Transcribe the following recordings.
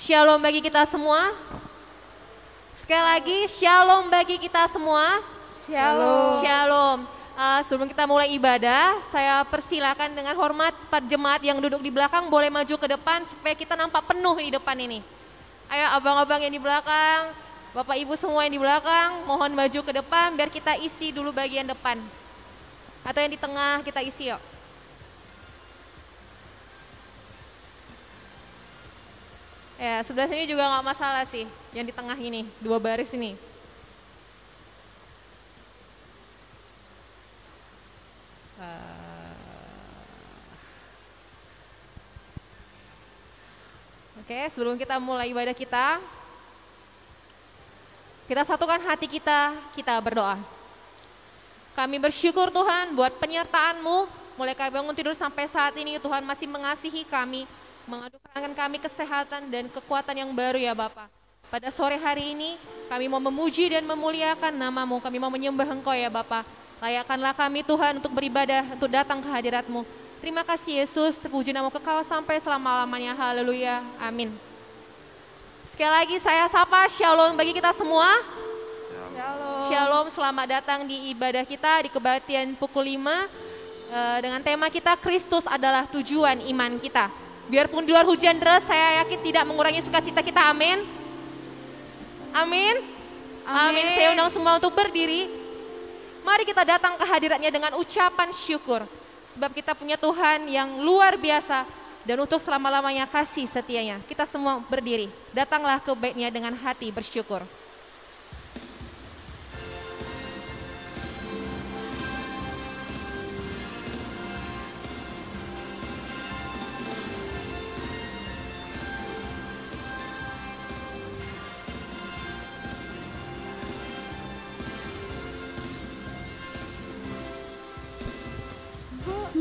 Shalom bagi kita semua. Sekali lagi, shalom bagi kita semua. Shalom. Shalom. Sebelum kita mulai ibadah, saya persilakan dengan hormat para jemaat yang duduk di belakang boleh maju ke depan supaya kita nampak penuh di depan ini. Ayo abang-abang yang di belakang, bapak ibu semua yang di belakang, mohon maju ke depan biar kita isi dulu bagian depan. Atau yang di tengah kita isi yuk. Ya, sebelah sini juga nggak masalah sih, yang di tengah ini, 2 baris ini. Oke, sebelum kita mulai ibadah kita satukan hati kita berdoa. Kami bersyukur Tuhan buat penyertaan-Mu, mulai kami bangun tidur sampai saat ini Tuhan masih mengasihi kami, mengadukan kami kesehatan dan kekuatan yang baru ya Bapa. Pada sore hari ini kami mau memuji dan memuliakan nama-Mu, kami mau menyembah Engkau ya Bapa. Layakkanlah kami Tuhan untuk beribadah, untuk datang ke hadirat-Mu. Terima kasih Yesus, terpuji nama kekal sampai selama-lamanya, haleluya, amin. Sekali lagi saya sapa shalom bagi kita semua. Shalom. Shalom, selamat datang di ibadah kita di kebaktian pukul 5 dengan tema kita Kristus adalah tujuan iman kita. Biarpun di luar hujan deras, saya yakin tidak mengurangi sukacita kita, amin. Amin. Amin. Saya undang semua untuk berdiri. Mari kita datang ke hadiratnya dengan ucapan syukur. Sebab kita punya Tuhan yang luar biasa dan untuk selama-lamanya kasih setianya. Kita semua berdiri, datanglah ke baitnya dengan hati bersyukur.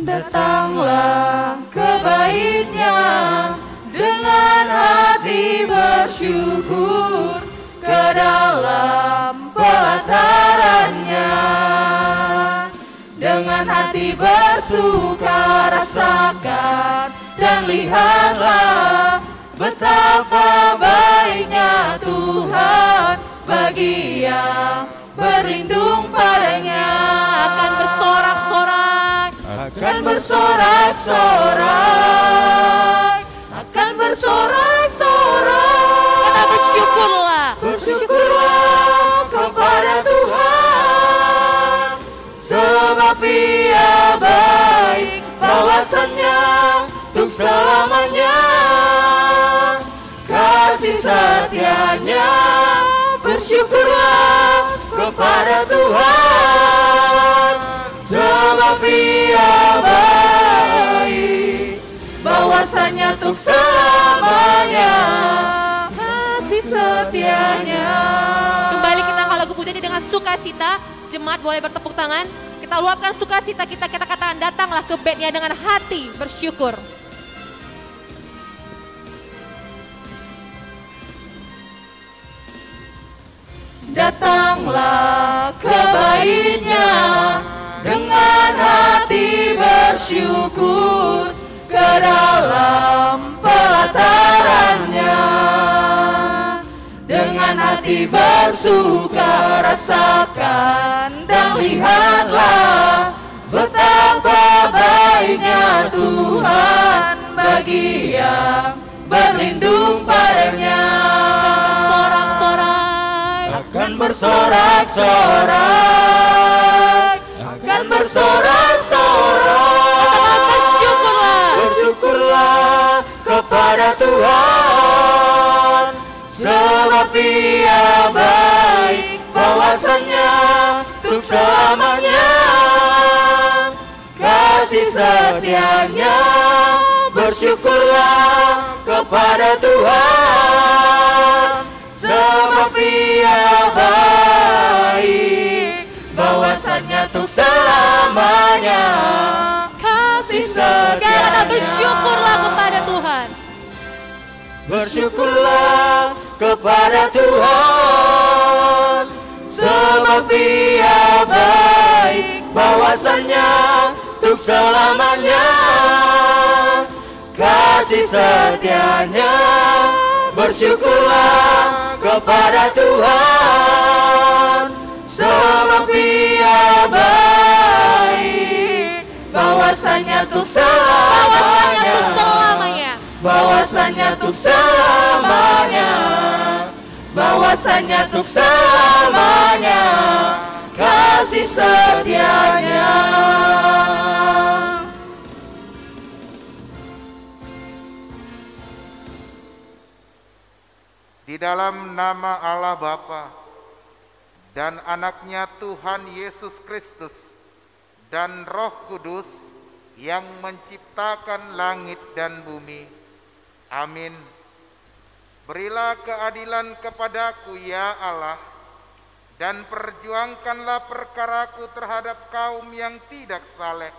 Datanglah ke baitnya dengan hati bersyukur, ke dalam pelatarannya dengan hati bersuka rasakan dan lihatlah betapa baiknya Tuhan bagi yang berlindung padanya. Akan bersorak-sorak, akan bersorak-sorak, akan bersorak-sorak. kita bersyukurlah. Bersyukurlah kepada Tuhan, sebab Ia baik, bawasannya untuk selamanya. Kasih setianya, bersyukurlah kepada Tuhan, sebab Ia baik, bawasannya untuk selamanya. Kasih setianya. Kembali kita kalau lagu pujian dengan sukacita, jemaat boleh bertepuk tangan. Kita luapkan sukacita kita katakan datanglah ke baitnya dengan hati bersyukur. Datanglah ke baitnya dengan hati bersyukur, ke dalam pelatarannya dengan hati bersuka rasakan dan lihatlah betapa baiknya Tuhan bagi yang berlindung padanya. Akan bersorak-sorak, akan bersorak-sorak. Bersyukurlah kepada Tuhan, sebab Ia baik, bawasannya untuk selamanya. Kasih setianya, bersyukurlah kepada Tuhan, sebab Ia baik, bawasannya untuk selamanya. Kasih setianya. Kita bersyukurlah kepada Tuhan. Bersyukurlah kepada Tuhan, sebab Ia baik, bawasannya untuk selamanya. Kasih setianya, bersyukurlah kepada Tuhan, sebab Dia baik, bahwasanya untuk selamanya, bahwasanya untuk selamanya, bahwasanya untuk selamanya, kasih setianya. Di dalam nama Allah Bapa dan anaknya Tuhan Yesus Kristus dan Roh Kudus yang menciptakan langit dan bumi. Amin. Berilah keadilan kepadaku ya Allah, dan perjuangkanlah perkaraku terhadap kaum yang tidak saleh.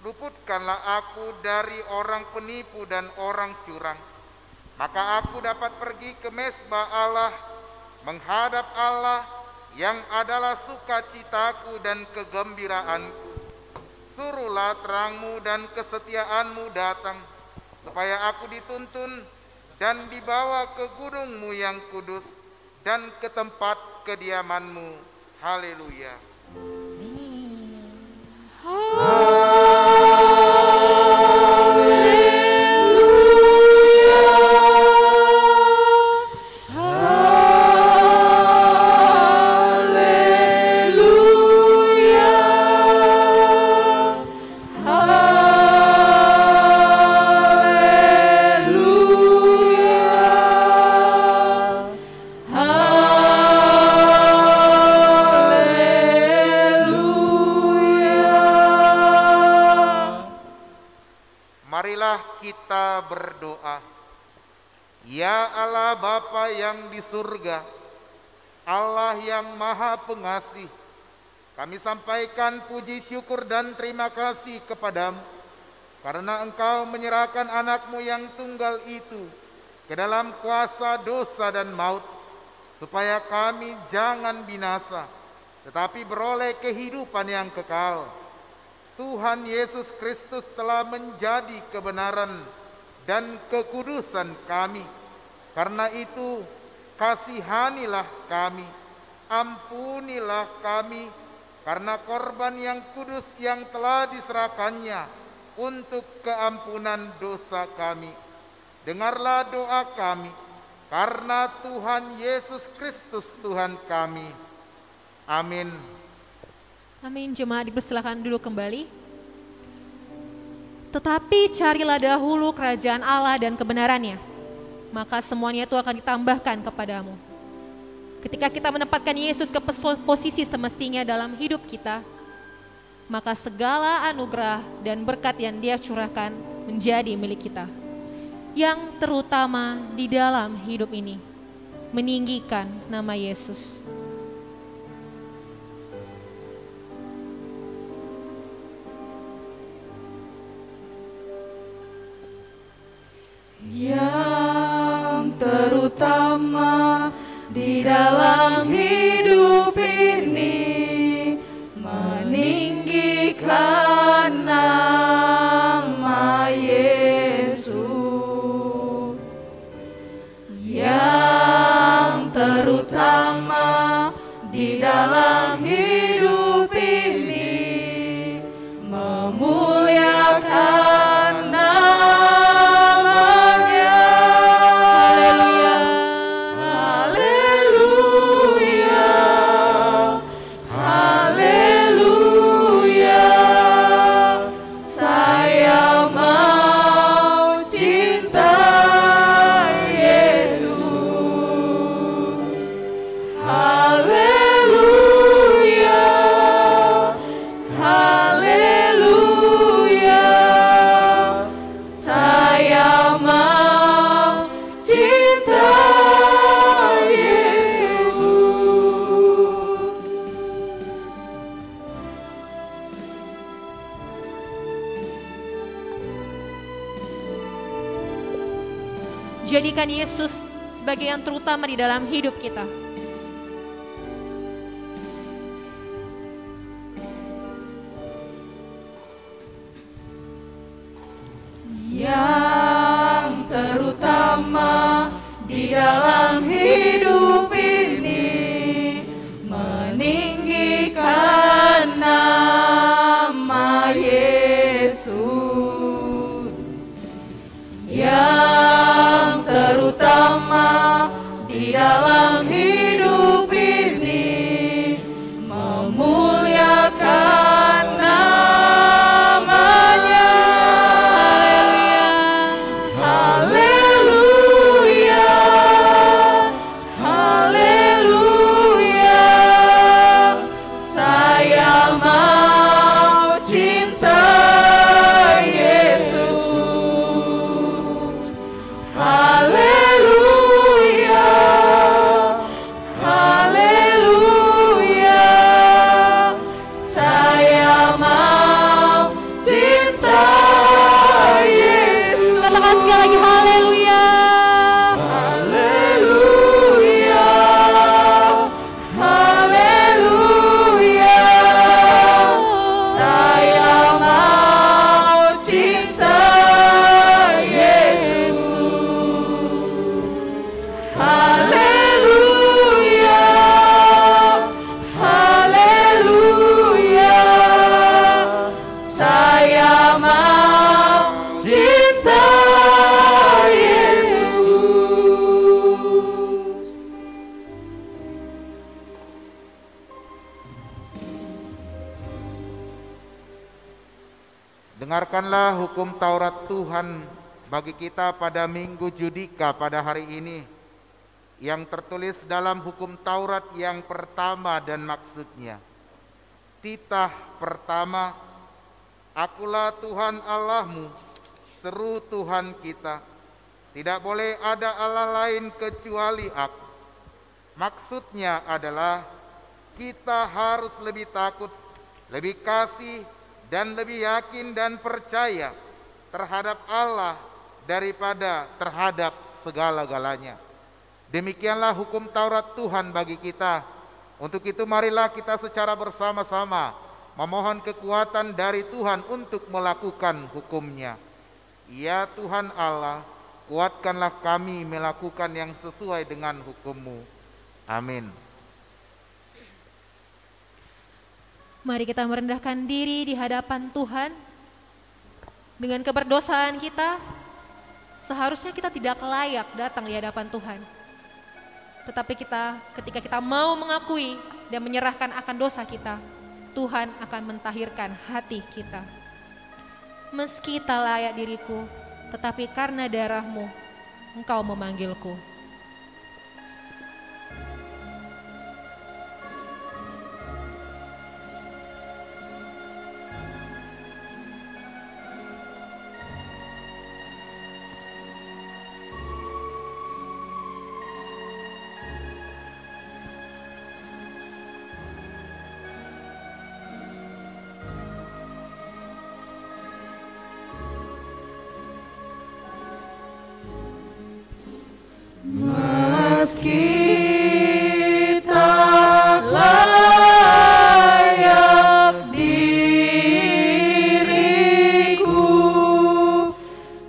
Luputkanlah aku dari orang penipu dan orang curang, maka aku dapat pergi ke mezbah Allah, menghadap Allah yang adalah sukacitaku dan kegembiraanku. Suruhlah terangmu dan kesetiaanmu datang, supaya aku dituntun dan dibawa ke gunungmu yang kudus dan ke tempat kediamanmu. Haleluya. Marilah kita berdoa. Ya Allah Bapa yang di surga, Allah yang Maha Pengasih, kami sampaikan puji syukur dan terima kasih kepadamu karena Engkau menyerahkan anak-Mu yang tunggal itu ke dalam kuasa dosa dan maut, supaya kami jangan binasa tetapi beroleh kehidupan yang kekal. Tuhan Yesus Kristus telah menjadi kebenaran dan kekudusan kami. Karena itu, kasihanilah kami, ampunilah kami, karena korban yang kudus yang telah diserahkannya untuk keampunan dosa kami. Dengarlah doa kami, karena Tuhan Yesus Kristus Tuhan kami. Amin. Amin. Jemaat dipersilakan duduk kembali. Tetapi carilah dahulu kerajaan Allah dan kebenarannya, maka semuanya itu akan ditambahkan kepadamu. Ketika kita menempatkan Yesus ke posisi semestinya dalam hidup kita, maka segala anugerah dan berkat yang Dia curahkan menjadi milik kita. Yang terutama di dalam hidup ini, meninggikan nama Yesus. Yang terutama di dalam hidup ini, meninggikan nama Yesus. Yang terutama di dalam hidup ini, memuliakan Jadikan Yesus sebagai yang terutama di dalam hidup kita. Yang terutama di dalam hidup ini, meninggikan nama Yesus. Yang terutama di dalam hidup ini, memuliakan namanya. Haleluya, haleluya, saya mau cinta Yesus. Haleluya, haleluya, saya mau cinta Yesus. Katakan sekali lagi, haleluya. Haleluya, haleluya, saya mau cinta Yesus. Haleluya, haleluya, saya mau cinta Yesus. Dengarkanlah hukum Taurat Tuhan bagi kita pada Minggu Judika pada hari ini, yang tertulis dalam hukum Taurat yang pertama dan maksudnya. Titah pertama, akulah Tuhan Allahmu, seru Tuhan kita. Tidak boleh ada Allah lain kecuali aku. Maksudnya adalah kita harus lebih takut, lebih kasih, dan lebih yakin dan percaya terhadap Allah daripada terhadap segala-galanya. Demikianlah hukum Taurat Tuhan bagi kita. Untuk itu marilah kita secara bersama-sama memohon kekuatan dari Tuhan untuk melakukan hukum-Nya. Ya Tuhan Allah, kuatkanlah kami melakukan yang sesuai dengan hukum-Mu. Amin. Mari kita merendahkan diri di hadapan Tuhan. Dengan keberdosaan kita, seharusnya kita tidak layak datang di hadapan Tuhan. Tetapi ketika kita mau mengakui dan menyerahkan akan dosa kita, Tuhan akan mentahirkan hati kita. Meski tak layak diriku, tetapi karena darah-Mu, Engkau memanggilku. Meski tak layak diriku,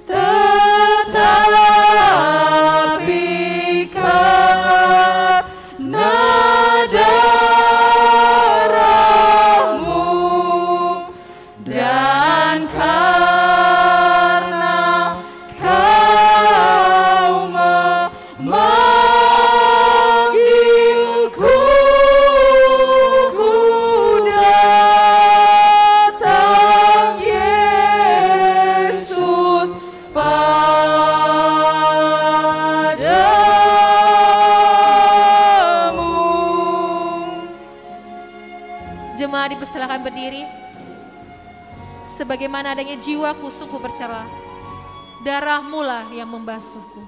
tetapi karena darah-Mu dan karena Kau memanggilku, ku datang Yesus padamu. Jemaat dipersilakan berdiri. Sebagaimana adanya jiwaku sungguh bercela, darah-Mu lah yang membasuhku.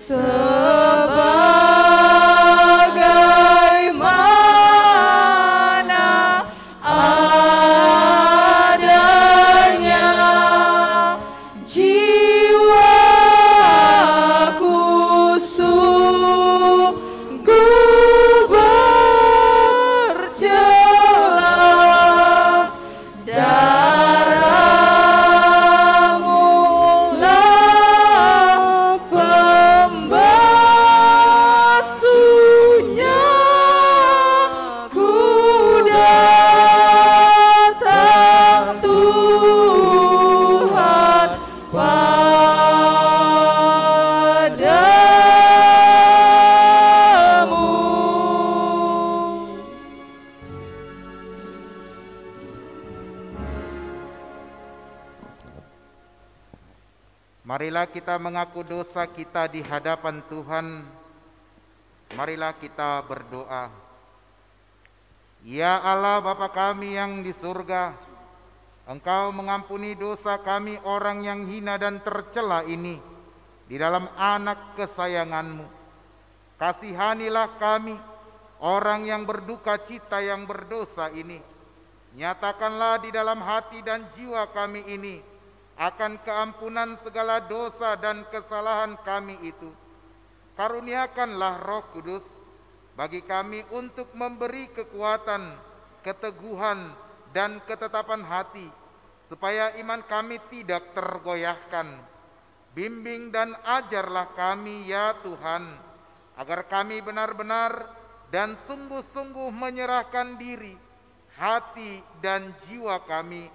Sebagaimana adanya jiwaku sungguh Marilah kita mengaku dosa kita di hadapan Tuhan. Marilah kita berdoa. Ya Allah Bapa kami yang di surga, Engkau mengampuni dosa kami orang yang hina dan tercela ini di dalam anak kesayangan-Mu. Kasihanilah kami, orang yang berduka cita yang berdosa ini. Nyatakanlah di dalam hati dan jiwa kami ini akan keampunan segala dosa dan kesalahan kami itu. Karuniakanlah Roh Kudus bagi kami untuk memberi kekuatan, keteguhan, dan ketetapan hati, supaya iman kami tidak tergoyahkan. Bimbing dan ajarlah kami ya Tuhan, agar kami benar-benar dan sungguh-sungguh menyerahkan diri, hati, dan jiwa kami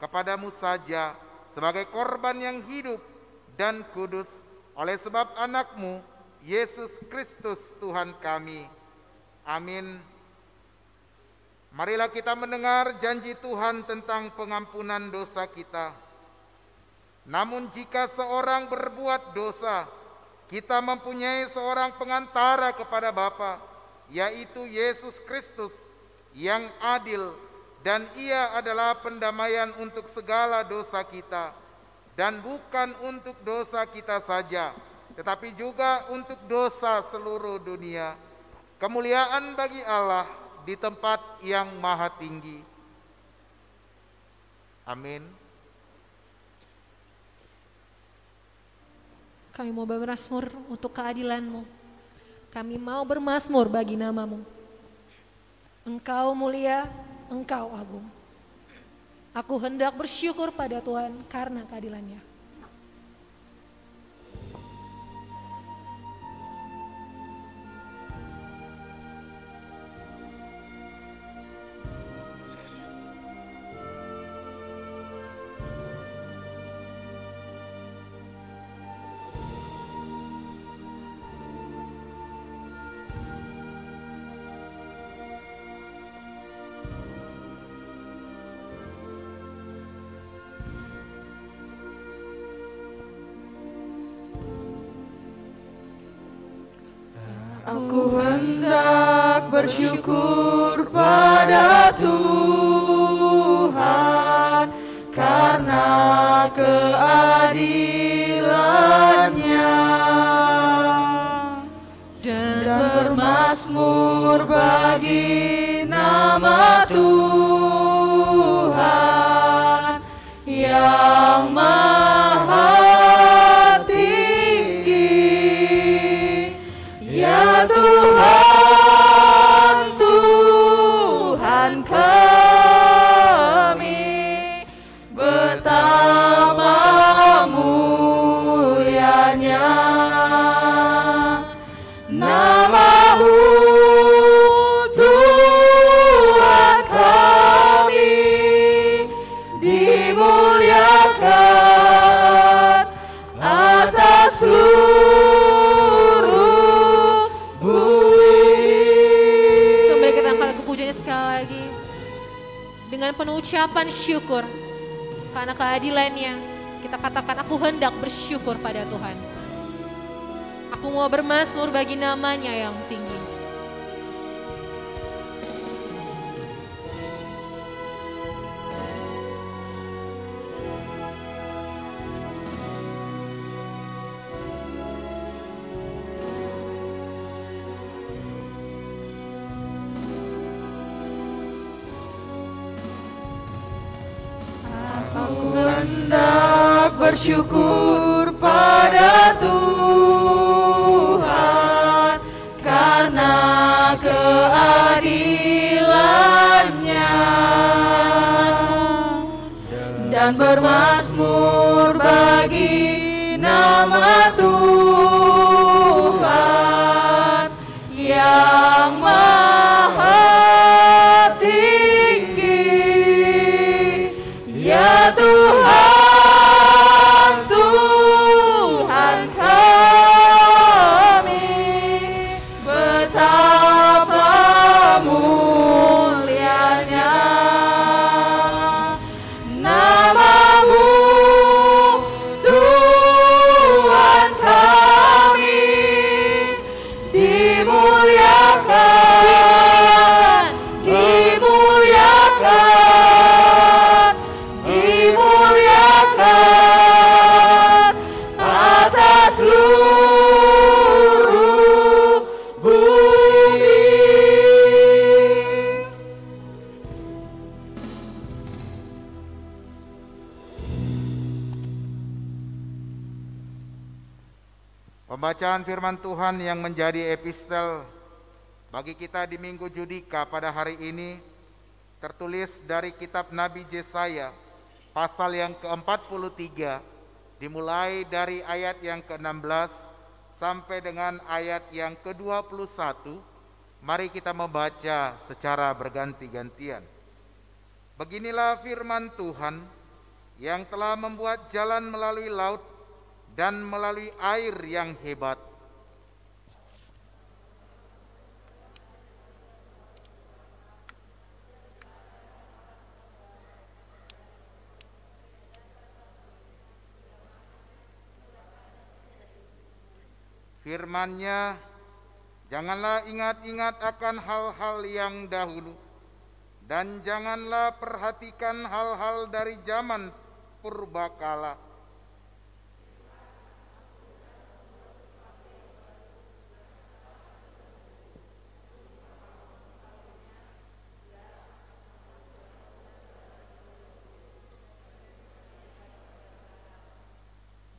kepadamu saja, sebagai korban yang hidup dan kudus oleh sebab anak-Mu, Yesus Kristus Tuhan kami. Amin. Marilah kita mendengar janji Tuhan tentang pengampunan dosa kita. Namun jika seorang berbuat dosa, kita mempunyai seorang pengantara kepada Bapa, yaitu Yesus Kristus yang adil, dan Ia adalah pendamaian untuk segala dosa kita, dan bukan untuk dosa kita saja, tetapi juga untuk dosa seluruh dunia. Kemuliaan bagi Allah di tempat yang maha tinggi. Amin. Kami mau bermazmur untuk keadilan-Mu. Kami mau bermazmur bagi nama-Mu. Engkau mulia, Engkau agung. Aku hendak bersyukur pada Tuhan karena keadilan-Nya. Aku hendak bersyukur pada Tuhan karena keadilan-Nya, dan bermazmur bagi nama Tuhan yang maha Tuhan, Tuhan kami, betapa mulianya nama-Mu, Tuhan kami, dimuliakan atas dengan penuh ucapan syukur karena keadilan-Nya. Kita katakan, aku hendak bersyukur pada Tuhan. Aku mau bermazmur bagi nama-Nya yang tinggi. Hendak bersyukur pada Tuhan karena keadilan-Nya, dan bermazmur bagi nama Tuhan yang maha Tuhan, Tuhan kami, betapa mulianya nama-Mu, Tuhan. Pembacaan firman Tuhan yang menjadi epistel bagi kita di Minggu Judika pada hari ini tertulis dari kitab Nabi Yesaya pasal yang ke-43 dimulai dari ayat yang ke-16 sampai dengan ayat yang ke-21. Mari kita membaca secara berganti-gantian. Beginilah firman Tuhan yang telah membuat jalan melalui laut dan melalui air yang hebat. Firman-Nya, janganlah ingat-ingat akan hal-hal yang dahulu, dan janganlah perhatikan hal-hal dari zaman purbakala.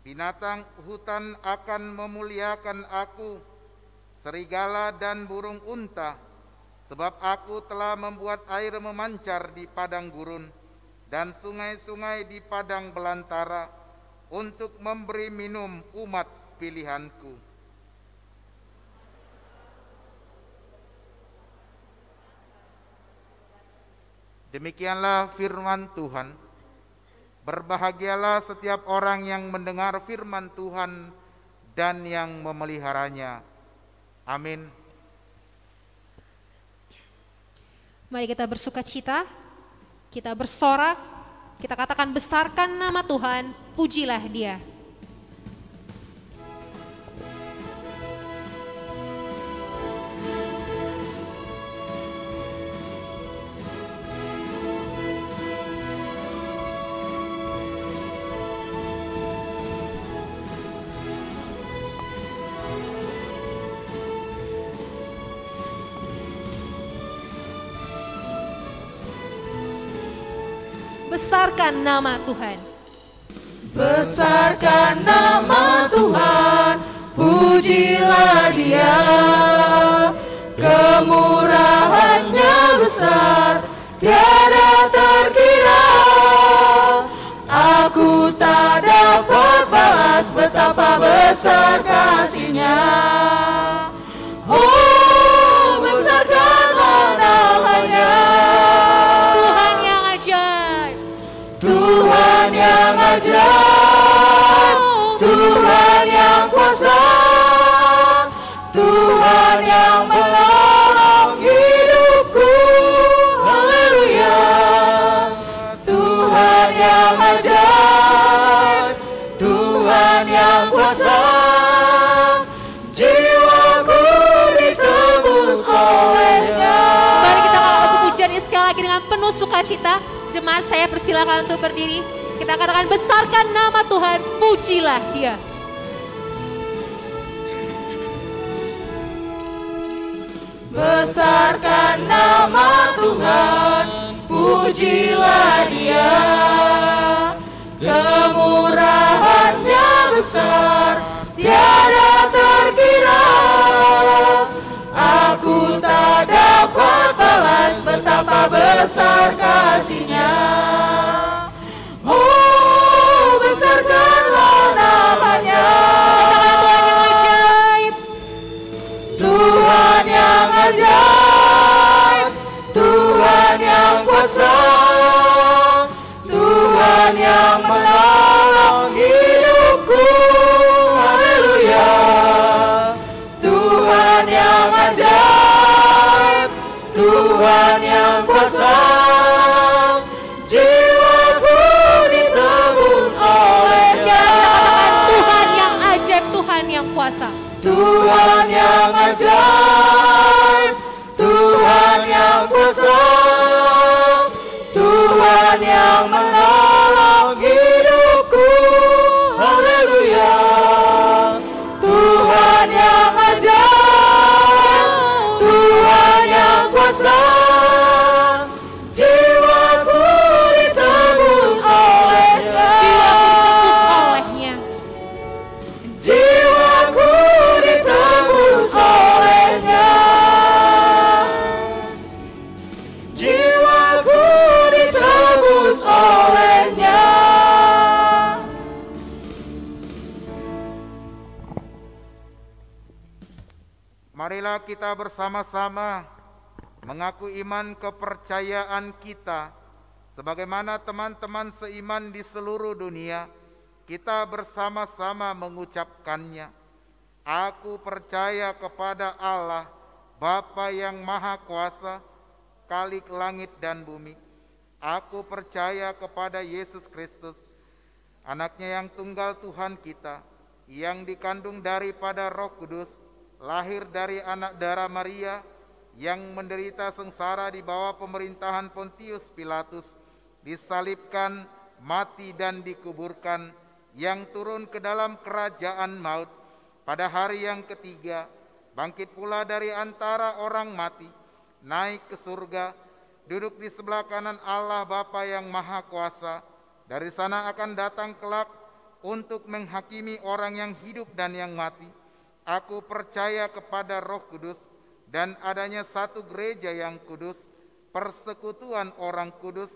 Binatang hutan akan memuliakan aku, serigala dan burung unta, sebab aku telah membuat air memancar di padang gurun dan sungai-sungai di padang belantara untuk memberi minum umat pilihanku. Demikianlah firman Tuhan. Berbahagialah setiap orang yang mendengar firman Tuhan dan yang memeliharanya. Amin. Mari kita bersukacita, kita bersorak, kita katakan besarkan nama Tuhan, pujilah Dia. Besarkan nama Tuhan. Besarkan nama Tuhan, pujilah Dia. Kemurahan-Nya besar, tiada terkira. Aku tak dapat balas betapa besar kasih-Nya. Oh, besarkanlah nama-Nya. Tuhan yang ajaib, Tuhan yang kuasa, Tuhan yang menolong hidupku. Haleluya. Tuhan yang ajaib, Tuhan yang kuasa, jiwaku ditebus oleh-Nya. Mari kita mengangkat pujian ini sekali lagi dengan penuh sukacita. Jemaat saya persilakan untuk berdiri. Kita katakan besarkan nama Tuhan, pujilah Dia. Besarkan nama Tuhan, pujilah Dia. Kemurahan-Nya besar, tiada terkira. Aku tak dapat balas betapa besar kasih-Nya. Oh, besarkanlah nama-Nya. Tuhan yang ajaib, Tuhan yang ajaib, Tuhan yang kuasa, Tuhan yang menolong hidupku. Haleluya. Tuhan yang ajaib, Tuhan yang kuasa, jiwaku ditebus oleh-Nya. Tuhan yang ajaib, Tuhan yang kuasa. Tuhan yang ajaib, Tuhan yang kuasa, Tuhan yang menolong hidupku. Haleluya. Tuhan yang ajaib, marilah kita bersama-sama mengaku iman kepercayaan kita sebagaimana teman-teman seiman di seluruh dunia. Kita bersama-sama mengucapkannya. Aku percaya kepada Allah, Bapa yang Maha Kuasa, Khalik langit dan bumi. Aku percaya kepada Yesus Kristus, Anaknya yang tunggal Tuhan kita, yang dikandung daripada Roh Kudus, lahir dari anak darah Maria, yang menderita sengsara di bawah pemerintahan Pontius Pilatus, disalibkan, mati dan dikuburkan, yang turun ke dalam kerajaan maut, pada hari yang ketiga, bangkit pula dari antara orang mati, naik ke surga, duduk di sebelah kanan Allah Bapa yang Maha Kuasa. Dari sana akan datang kelak untuk menghakimi orang yang hidup dan yang mati. Aku percaya kepada Roh Kudus dan adanya satu gereja yang kudus, persekutuan orang kudus,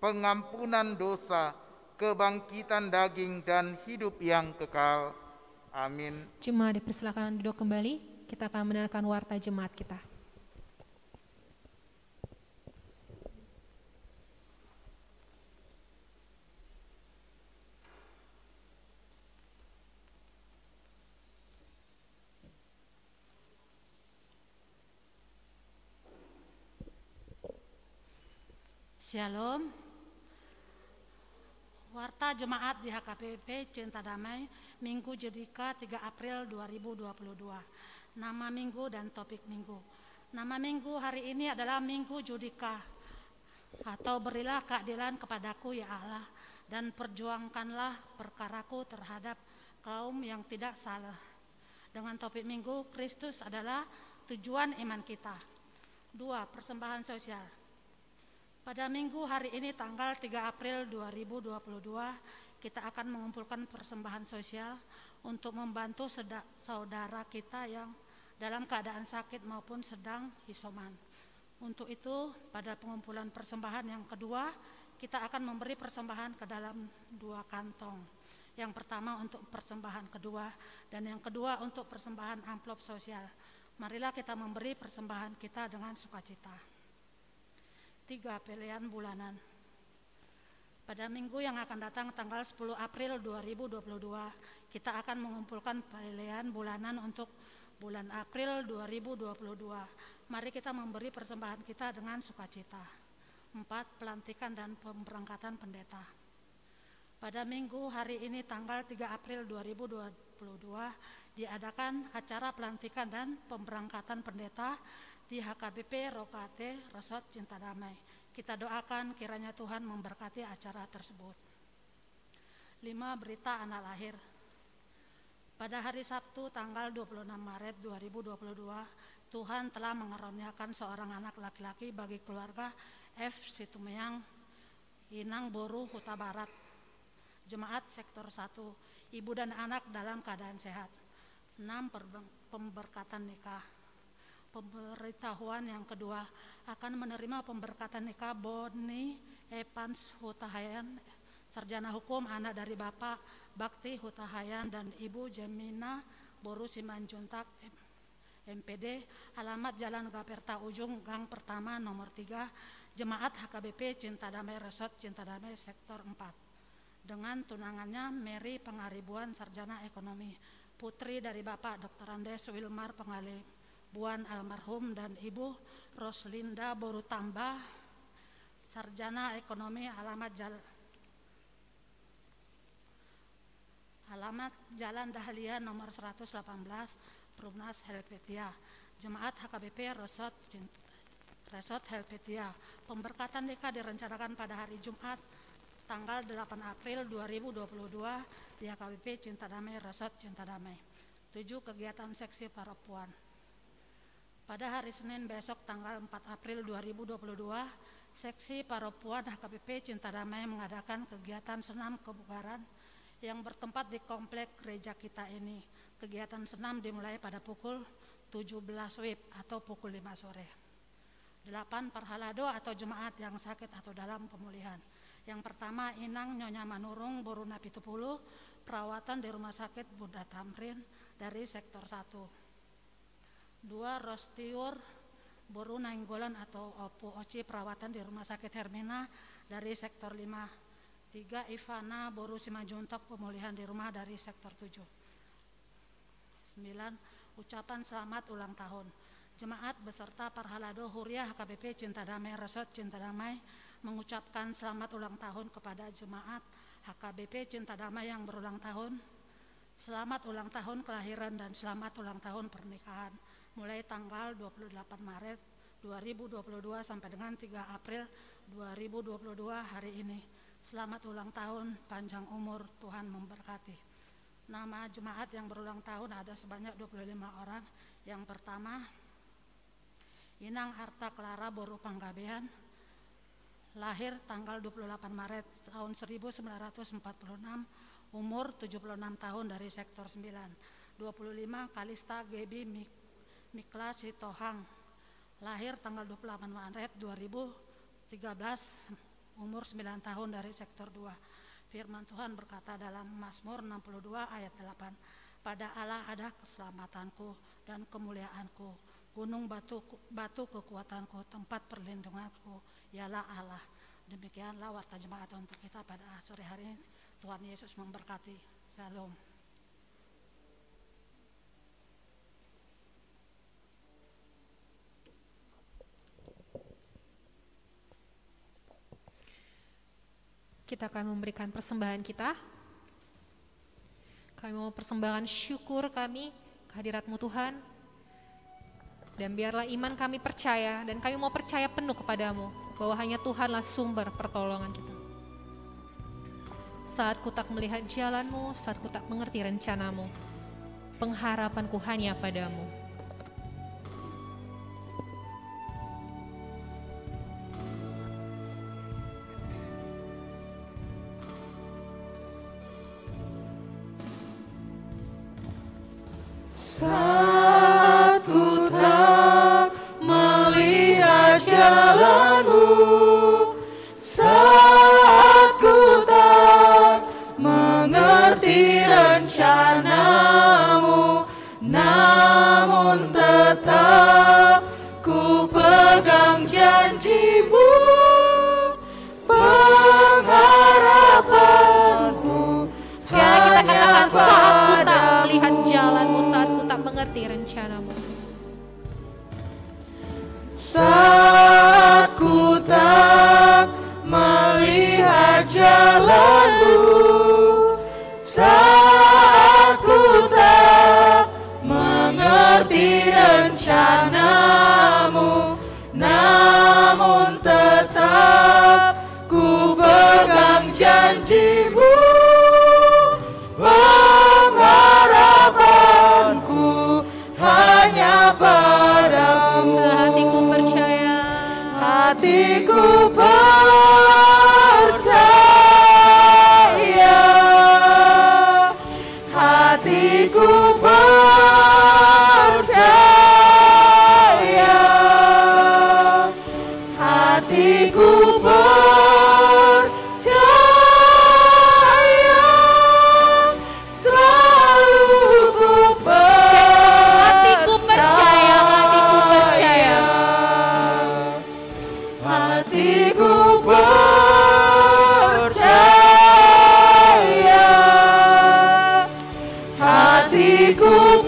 pengampunan dosa, kebangkitan daging dan hidup yang kekal. Amin. Jemaat dipersilakan duduk kembali. Kita akan mendengarkan warta jemaat kita. Shalom. Warta jemaat di HKBP Cinta Damai, Minggu Judika 3 April 2022. Nama minggu dan topik minggu. Nama minggu hari ini adalah Minggu Judika, atau berilah keadilan kepadaku ya Allah, dan perjuangkanlah perkaraku terhadap kaum yang tidak salah. Dengan topik minggu, Kristus adalah tujuan iman kita. 2. Persembahan sosial. Pada minggu hari ini tanggal 3 April 2022, kita akan mengumpulkan persembahan sosial untuk membantu saudara kita yang dalam keadaan sakit maupun sedang isoman. Untuk itu, pada pengumpulan persembahan yang kedua, kita akan memberi persembahan ke dalam 2 kantong. Yang pertama untuk persembahan kedua, dan yang kedua untuk persembahan amplop sosial. Marilah kita memberi persembahan kita dengan sukacita. 3. Pilihan bulanan. Pada minggu yang akan datang tanggal 10 April 2022, kita akan mengumpulkan pilihan bulanan untuk bulan April 2022. Mari kita memberi persembahan kita dengan sukacita. 4. Pelantikan dan pemberangkatan pendeta. Pada minggu hari ini tanggal 3 April 2022 diadakan acara pelantikan dan pemberangkatan pendeta di HKBP Rokate Resort Cinta Damai. Kita doakan kiranya Tuhan memberkati acara tersebut. 5. Berita anak lahir. Pada hari Sabtu tanggal 26 Maret 2022, Tuhan telah mengaruniakan seorang anak laki-laki bagi keluarga F. Situmayang, Inang Boru, Huta Barat. Jemaat sektor 1, ibu dan anak dalam keadaan sehat. 6. Pemberkatan nikah. Pemberitahuan yang kedua, akan menerima pemberkatan nikah Boni Evans Hutahayan, sarjana hukum, anak dari Bapak Bakti Hutahayan dan Ibu Jemina Boru Simanjuntak, MPD, alamat Jalan Gaperta Ujung, Gang Pertama, nomor 3, Jemaat HKBP Cinta Damai Resort Cinta Damai Sektor 4. Dengan tunangannya Mary Pengaribuan, sarjana ekonomi, putri dari Bapak Dr. Andes Wilmar Pengalibuan almarhum dan Ibu Roslinda Boru Tambah, sarjana ekonomi, alamat Jalan Dahlia nomor 118, Perumnas Helvetia, Jemaat HKBP Resort Helvetia. Pemberkatan nikah direncanakan pada hari Jumat tanggal 8 April 2022 di HKBP Cinta Damai Resort Cinta Damai. 7. Kegiatan seksi perempuan. Pada hari Senin besok tanggal 4 April 2022, seksi perempuan HKBP Cinta Damai mengadakan kegiatan senam kebugaran yang bertempat di komplek gereja kita ini. Kegiatan senam dimulai pada pukul 17 WIB atau pukul 5 sore. 8. Perhalado atau jemaat yang sakit atau dalam pemulihan. Yang pertama, Inang Nyonya Manurung Boru Napitupulu, perawatan di Rumah Sakit Bunda Tamrin dari sektor 1. 2. Rostiur Boru Nainggolan atau Oci perawatan di Rumah Sakit Hermina dari sektor 5. 3. Ivana Boru Simajuntok pemulihan di rumah dari sektor 7. 9. Ucapan selamat ulang tahun. Jemaat beserta Parhalado Huriah HKBP Cinta Damai Resort Cinta Damai mengucapkan selamat ulang tahun kepada jemaat HKBP Cinta Damai yang berulang tahun. Selamat ulang tahun kelahiran dan selamat ulang tahun pernikahan mulai tanggal 28 Maret 2022 sampai dengan 3 April 2022 hari ini. Selamat ulang tahun, panjang umur, Tuhan memberkati. Nama jemaat yang berulang tahun ada sebanyak 25 orang. Yang pertama, Inang Arta Clara Boru Panggabean, lahir tanggal 28 Maret tahun 1946, umur 76 tahun dari sektor 9. 25 Kalista Gebi Mikla Sitohang, lahir tanggal 28 Maret 2013, umur 9 tahun dari sektor 2. Firman Tuhan berkata dalam Mazmur 62 ayat 8, pada Allah ada keselamatanku dan kemuliaanku, gunung batu kekuatanku, tempat perlindunganku, ialah Allah. Demikianlah warta jemaat untuk kita pada sore hari ini. Tuhan Yesus memberkati. Shalom. Kita akan memberikan persembahan kita. Kami mau persembahkan syukur kami kehadirat-Mu Tuhan. Dan biarlah iman kami percaya dan kami mau percaya penuh kepadamu bahwa hanya Tuhanlah sumber pertolongan kita. Saat ku tak melihat jalanmu, saat ku tak mengerti rencanamu, pengharapanku hanya padamu. Saat ku tak melihat jalanmu, saat ku tak mengerti rencanamu, namun tetap ku pegang janjimu, pengharapanku Sekarang kita hanya katakan saat ku tak padamu. melihat jalanmu, saat ku tak mengerti rencanamu. Saat ku tak melihat jalanmu, saat ku tak mengerti rencanamu, namun tetap ku pegang janjimu, pengharapanku hanya padamu. Hatiku percaya, Hatiku percaya, hatiku percaya, hatiku percaya, selalu ku hatiku percaya, hatiku percaya. Hatiku percaya, hatiku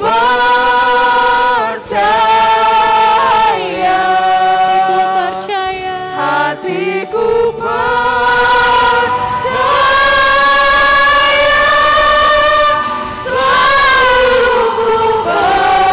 percaya, hatiku percaya, selalu ku percaya.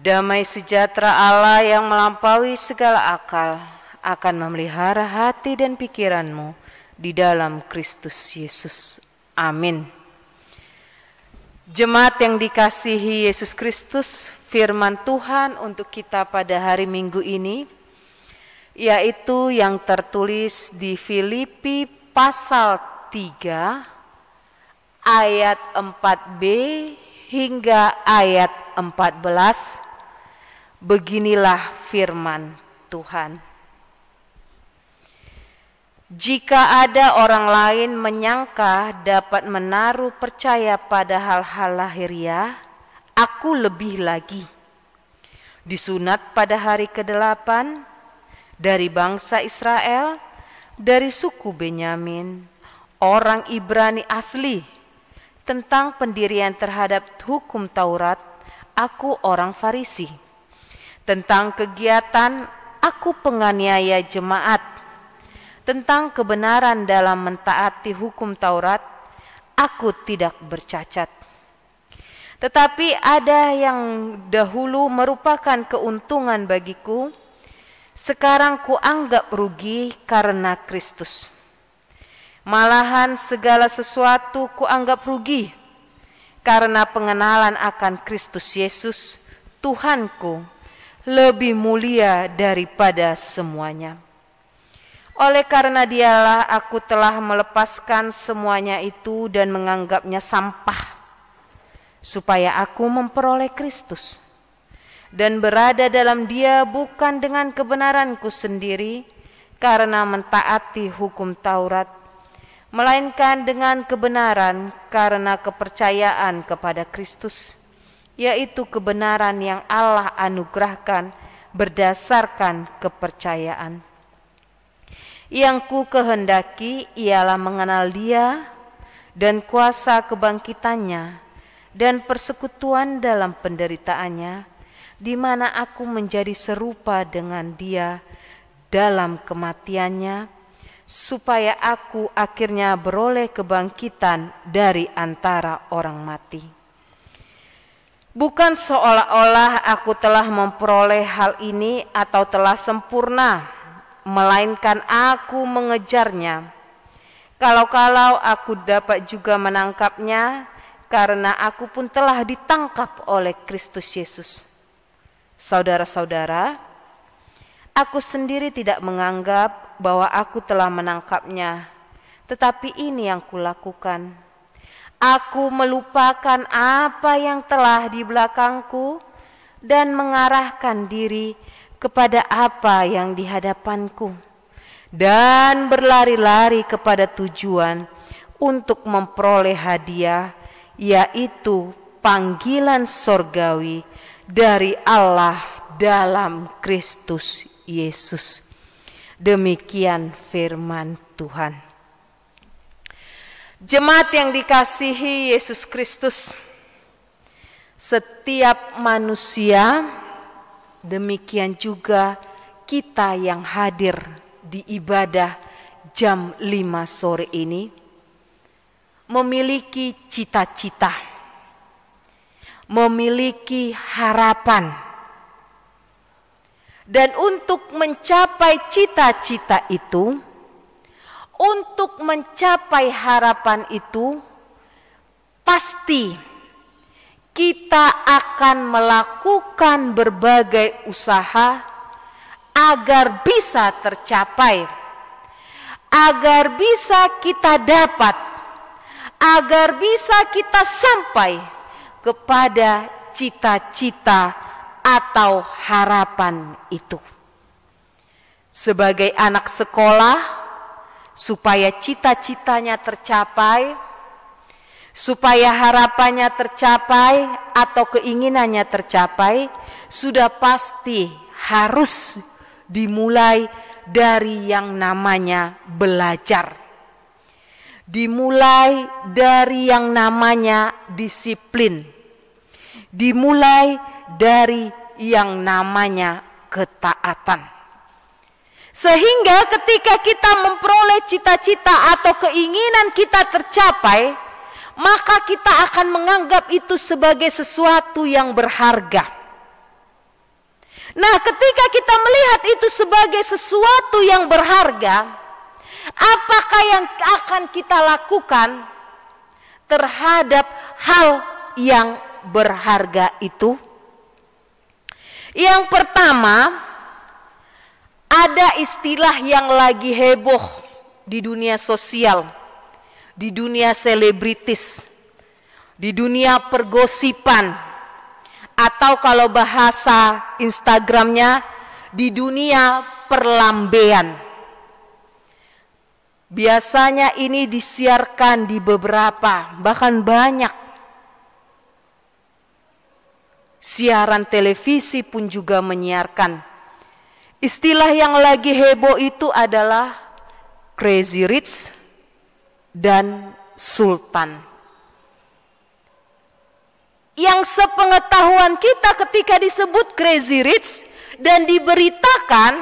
Damai sejahtera Allah yang melampaui segala akal akan memelihara hati dan pikiranmu di dalam Kristus Yesus. Amin. Jemaat yang dikasihi Yesus Kristus, firman Tuhan untuk kita pada hari Minggu ini, yaitu yang tertulis di Filipi pasal 3 ayat 4b hingga ayat 14. Beginilah firman Tuhan. Jika ada orang lain menyangka dapat menaruh percaya pada hal-hal lahiriah, aku lebih lagi. Disunat pada hari ke-8, dari bangsa Israel, dari suku Benyamin, orang Ibrani asli. Tentang pendirian terhadap hukum Taurat, aku orang Farisi. Tentang kegiatan, aku penganiaya jemaat. Tentang kebenaran dalam mentaati hukum Taurat, aku tidak bercacat. Tetapi ada yang dahulu merupakan keuntungan bagiku, sekarang kuanggap rugi karena Kristus. Malahan segala sesuatu kuanggap rugi karena pengenalan akan Kristus Yesus, Tuhanku, lebih mulia daripada semuanya. Oleh karena dialah aku telah melepaskan semuanya itu dan menganggapnya sampah, supaya aku memperoleh Kristus dan berada dalam Dia bukan dengan kebenaranku sendiri karena mentaati hukum Taurat, melainkan dengan kebenaran karena kepercayaan kepada Kristus, yaitu kebenaran yang Allah anugerahkan berdasarkan kepercayaan. Yang ku kehendaki ialah mengenal Dia dan kuasa kebangkitannya dan persekutuan dalam penderitaannya, di mana aku menjadi serupa dengan Dia dalam kematiannya, supaya aku akhirnya beroleh kebangkitan dari antara orang mati. Bukan seolah-olah aku telah memperoleh hal ini atau telah sempurna, melainkan aku mengejarnya. Kalau-kalau aku dapat juga menangkapnya, karena aku pun telah ditangkap oleh Kristus Yesus. Saudara-saudara, aku sendiri tidak menganggap bahwa aku telah menangkapnya, tetapi ini yang kulakukan. Aku melupakan apa yang telah di belakangku dan mengarahkan diri kepada apa yang di hadapanku, dan berlari-lari kepada tujuan untuk memperoleh hadiah, yaitu panggilan sorgawi dari Allah dalam Kristus Yesus. Demikian firman Tuhan. Jemaat yang dikasihi Yesus Kristus, setiap manusia, demikian juga kita yang hadir di ibadah jam 5 sore ini, memiliki cita-cita, memiliki harapan. Dan untuk mencapai cita-cita itu, untuk mencapai harapan itu, pasti kita akan melakukan berbagai usaha agar bisa tercapai, agar bisa kita dapat, agar bisa kita sampai kepada cita-cita atau harapan itu. Sebagai anak sekolah, supaya cita-citanya tercapai, supaya harapannya tercapai atau keinginannya tercapai, sudah pasti harus dimulai dari yang namanya belajar. Dimulai dari yang namanya disiplin. Dimulai dari yang namanya ketaatan. Sehingga ketika kita memperoleh cita-cita atau keinginan kita tercapai, maka kita akan menganggap itu sebagai sesuatu yang berharga. Nah, ketika kita melihat itu sebagai sesuatu yang berharga, apakah yang akan kita lakukan terhadap hal yang berharga itu? Yang pertama, ada istilah yang lagi heboh di dunia sosial, di dunia selebritis, di dunia pergosipan. atau kalau bahasa Instagramnya di dunia perlambean. Biasanya ini disiarkan di beberapa, bahkan banyak siaran televisi pun juga menyiarkan. Istilah yang lagi heboh itu adalah Crazy Rich dan Sultan. Yang sepengetahuan kita ketika disebut Crazy Rich dan diberitakan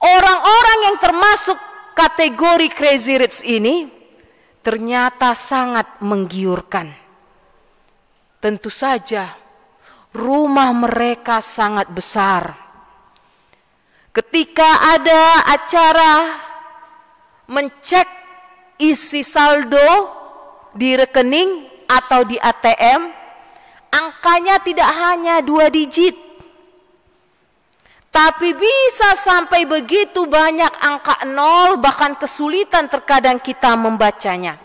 orang-orang yang termasuk kategori Crazy Rich ini ternyata sangat menggiurkan. Tentu saja rumah mereka sangat besar. Ketika ada acara mencek isi saldo di rekening atau di ATM, angkanya tidak hanya 2 digit, tapi bisa sampai begitu banyak angka 0, bahkan kesulitan terkadang kita membacanya.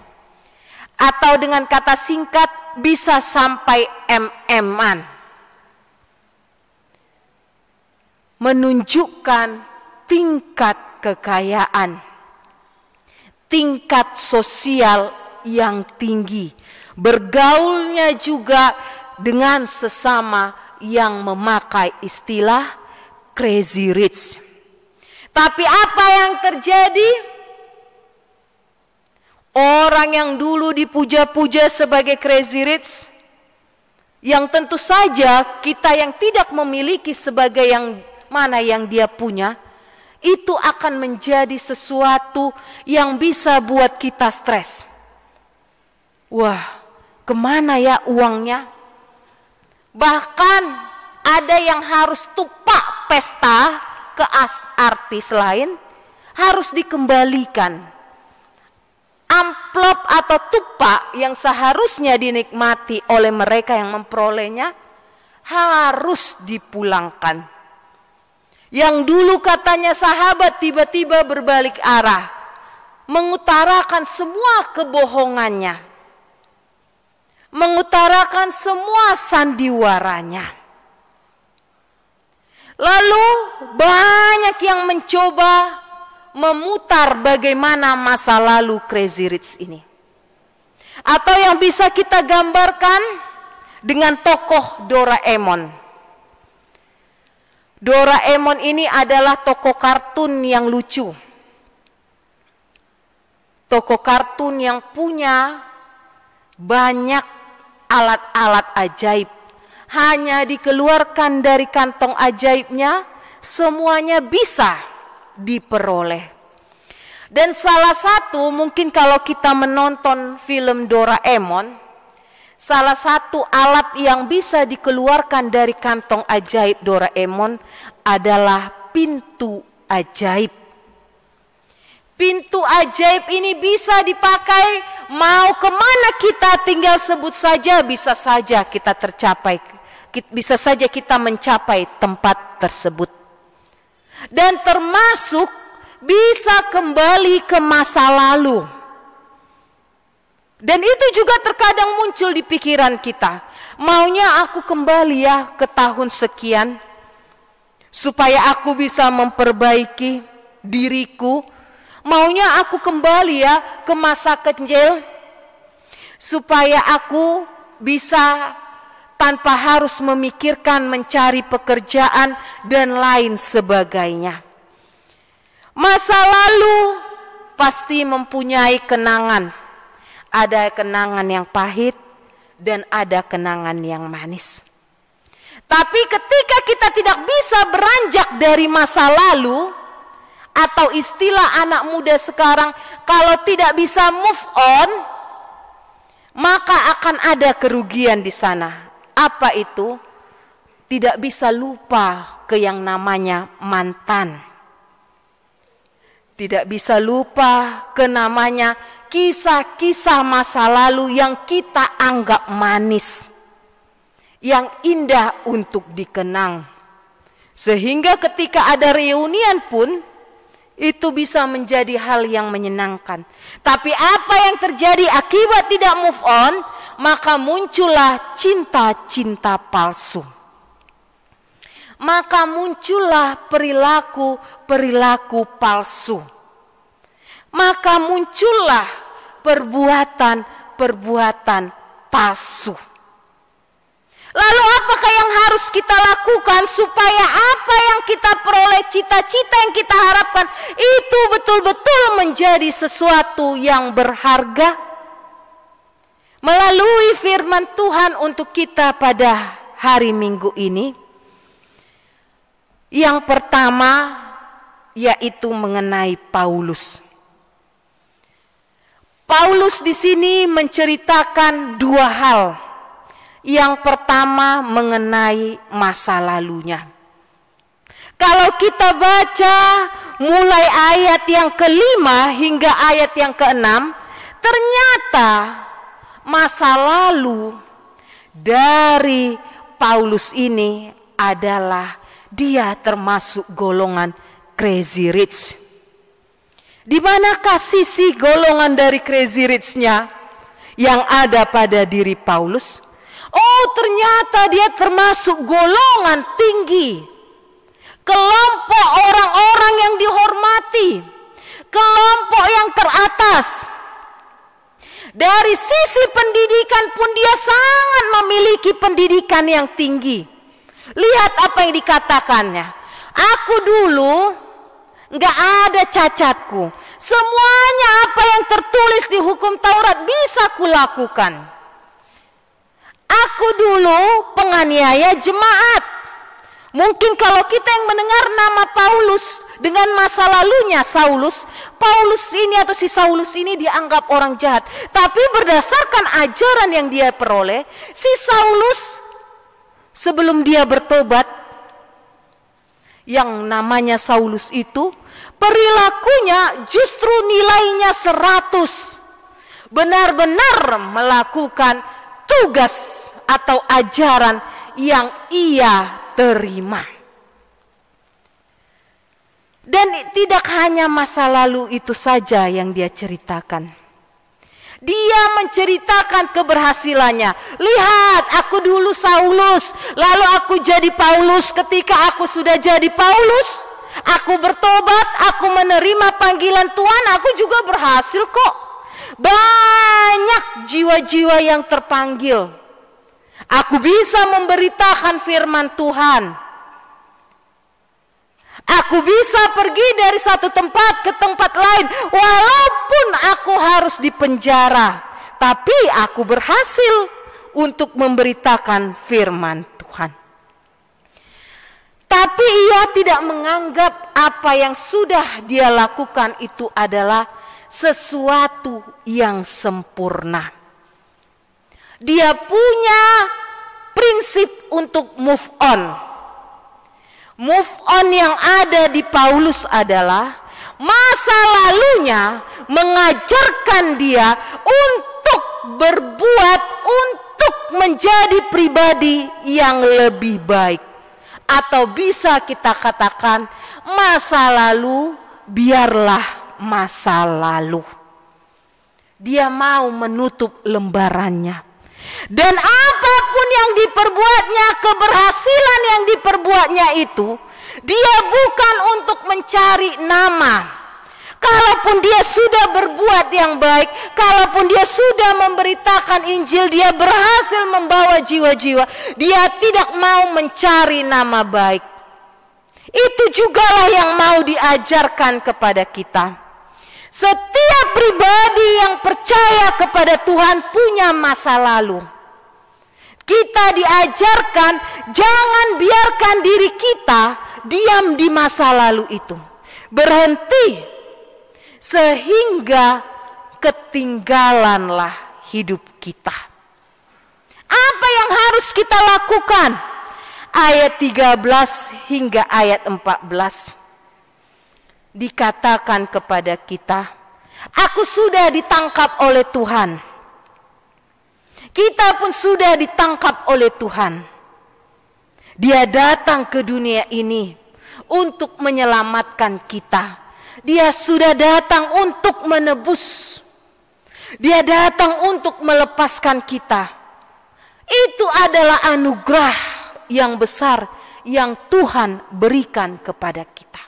Atau dengan kata singkat bisa sampai MM-an. Menunjukkan tingkat kekayaan, tingkat sosial yang tinggi, bergaulnya juga dengan sesama yang memakai istilah Crazy Rich. Tapi apa yang terjadi? Orang yang dulu dipuja-puja sebagai Crazy Rich, yang tentu saja kita yang tidak memiliki sebagai yang mana yang dia punya, itu akan menjadi sesuatu yang bisa buat kita stres. Wah, kemana ya uangnya? Bahkan ada yang harus tupak pesta ke artis lain, harus dikembalikan. Amplop atau tupak yang seharusnya dinikmati oleh mereka yang memperolehnya harus dipulangkan. Yang dulu katanya sahabat tiba-tiba berbalik arah, mengutarakan semua kebohongannya, mengutarakan semua sandiwaranya. Lalu banyak yang mencoba memutar bagaimana masa lalu Crazy Rich ini. Atau yang bisa kita gambarkan dengan tokoh Doraemon. Doraemon ini adalah tokoh kartun yang lucu. Tokoh kartun yang punya banyak alat-alat ajaib. Hanya dikeluarkan dari kantong ajaibnya, semuanya bisa diperoleh. Dan salah satu, mungkin kalau kita menonton film Doraemon, salah satu alat yang bisa dikeluarkan dari kantong ajaib Doraemon adalah pintu ajaib. Pintu ajaib ini bisa dipakai mau kemana kita, tinggal sebut saja, bisa saja kita tercapai, bisa saja kita mencapai tempat tersebut. Dan termasuk bisa kembali ke masa lalu. Dan itu juga terkadang muncul di pikiran kita. Maunya aku kembali ya ke tahun sekian, supaya aku bisa memperbaiki diriku. Maunya aku kembali ya ke masa kecil, supaya aku bisa tanpa harus memikirkan mencari pekerjaan dan lain sebagainya. Masa lalu pasti mempunyai kenangan. Ada kenangan yang pahit dan ada kenangan yang manis. Tapi ketika kita tidak bisa beranjak dari masa lalu, atau istilah anak muda sekarang, kalau tidak bisa move on, maka akan ada kerugian di sana. Apa itu? Tidak bisa lupa ke yang namanya mantan. Tidak bisa lupa ke namanya kisah-kisah masa lalu yang kita anggap manis, yang indah untuk dikenang. Sehingga ketika ada reunian pun, itu bisa menjadi hal yang menyenangkan. Tapi apa yang terjadi akibat tidak move on, maka muncullah cinta-cinta palsu. Maka muncullah perilaku-perilaku palsu. Maka muncullah perbuatan-perbuatan palsu. Lalu apakah yang harus kita lakukan supaya apa yang kita peroleh, cita-cita yang kita harapkan itu betul-betul menjadi sesuatu yang berharga? Melalui firman Tuhan untuk kita pada hari Minggu ini, yang pertama yaitu mengenai Paulus. Paulus di sini menceritakan dua hal. Yang pertama mengenai masa lalunya. Kalau kita baca mulai ayat yang kelima hingga ayat yang keenam, ternyata masa lalu dari Paulus ini adalah dia termasuk golongan crazy rich. Di manakah sisi golongan dari crazy rich-nya yang ada pada diri Paulus? Oh, ternyata dia termasuk golongan tinggi, kelompok orang-orang yang dihormati, kelompok yang teratas. Dari sisi pendidikan pun dia sangat memiliki pendidikan yang tinggi. Lihat apa yang dikatakannya. Aku dulu nggak ada cacatku. Semuanya apa yang tertulis di hukum Taurat bisa kulakukan. Aku dulu penganiaya jemaat. Mungkin kalau kita yang mendengar nama Paulus dengan masa lalunya Saulus, Paulus ini atau si Saulus ini dianggap orang jahat. Tapi berdasarkan ajaran yang dia peroleh, si Saulus sebelum dia bertobat, yang namanya Saulus itu, perilakunya justru nilainya 100. Benar-benar melakukan tugas atau ajaran yang ia terima. Dan tidak hanya masa lalu itu saja yang dia ceritakan. Dia menceritakan keberhasilannya. Lihat, aku dulu Saulus, lalu aku jadi Paulus. Ketika aku sudah jadi Paulus, aku bertobat, aku menerima panggilan Tuhan, aku juga berhasil kok. Banyak jiwa-jiwa yang terpanggil. Aku bisa memberitakan firman Tuhan. Aku bisa pergi dari satu tempat ke tempat lain, walaupun aku harus dipenjara, tapi aku berhasil untuk memberitakan firman Tuhan. Tapi ia tidak menganggap apa yang sudah dia lakukan itu adalah sesuatu yang sempurna. Dia punya prinsip untuk move on. Move on yang ada di Paulus adalah masa lalunya mengajarkan dia untuk berbuat, untuk menjadi pribadi yang lebih baik. Atau bisa kita katakan masa lalu biarlah masa lalu. Dia mau menutup lembarannya. Dan apapun yang diperbuatnya, keberhasilan yang diperbuatnya itu, dia bukan untuk mencari nama. Kalaupun dia sudah berbuat yang baik, kalaupun dia sudah memberitakan Injil, dia berhasil membawa jiwa-jiwa, dia tidak mau mencari nama baik. Itu jugalah yang mau diajarkan kepada kita. Setiap pribadi yang percaya kepada Tuhan punya masa lalu. Kita diajarkan jangan biarkan diri kita diam di masa lalu itu. Berhenti sehingga ketinggalanlah hidup kita. Apa yang harus kita lakukan? Ayat 13 hingga ayat 14. Dikatakan kepada kita, aku sudah ditangkap oleh Tuhan. Kita pun sudah ditangkap oleh Tuhan. Dia datang ke dunia ini untuk menyelamatkan kita. Dia sudah datang untuk menebus. Dia datang untuk melepaskan kita. Itu adalah anugerah yang besar yang Tuhan berikan kepada kita.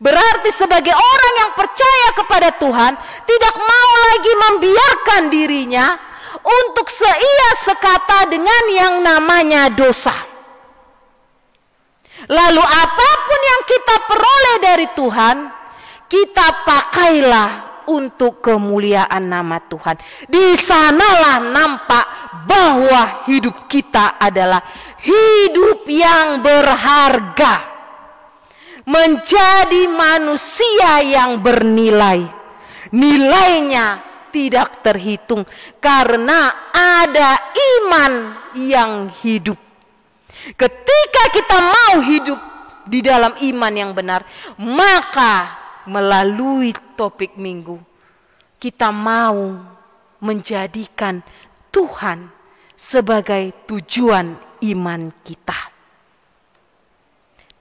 Berarti sebagai orang yang percaya kepada Tuhan, tidak mau lagi membiarkan dirinya untuk seia sekata dengan yang namanya dosa. Lalu apapun yang kita peroleh dari Tuhan, kita pakailah untuk kemuliaan nama Tuhan. Di sanalah nampak bahwa hidup kita adalah hidup yang berharga. Menjadi manusia yang bernilai. Nilainya tidak terhitung karena ada iman yang hidup. Ketika kita mau hidup di dalam iman yang benar, maka melalui topik minggu kita mau menjadikan Tuhan sebagai tujuan iman kita.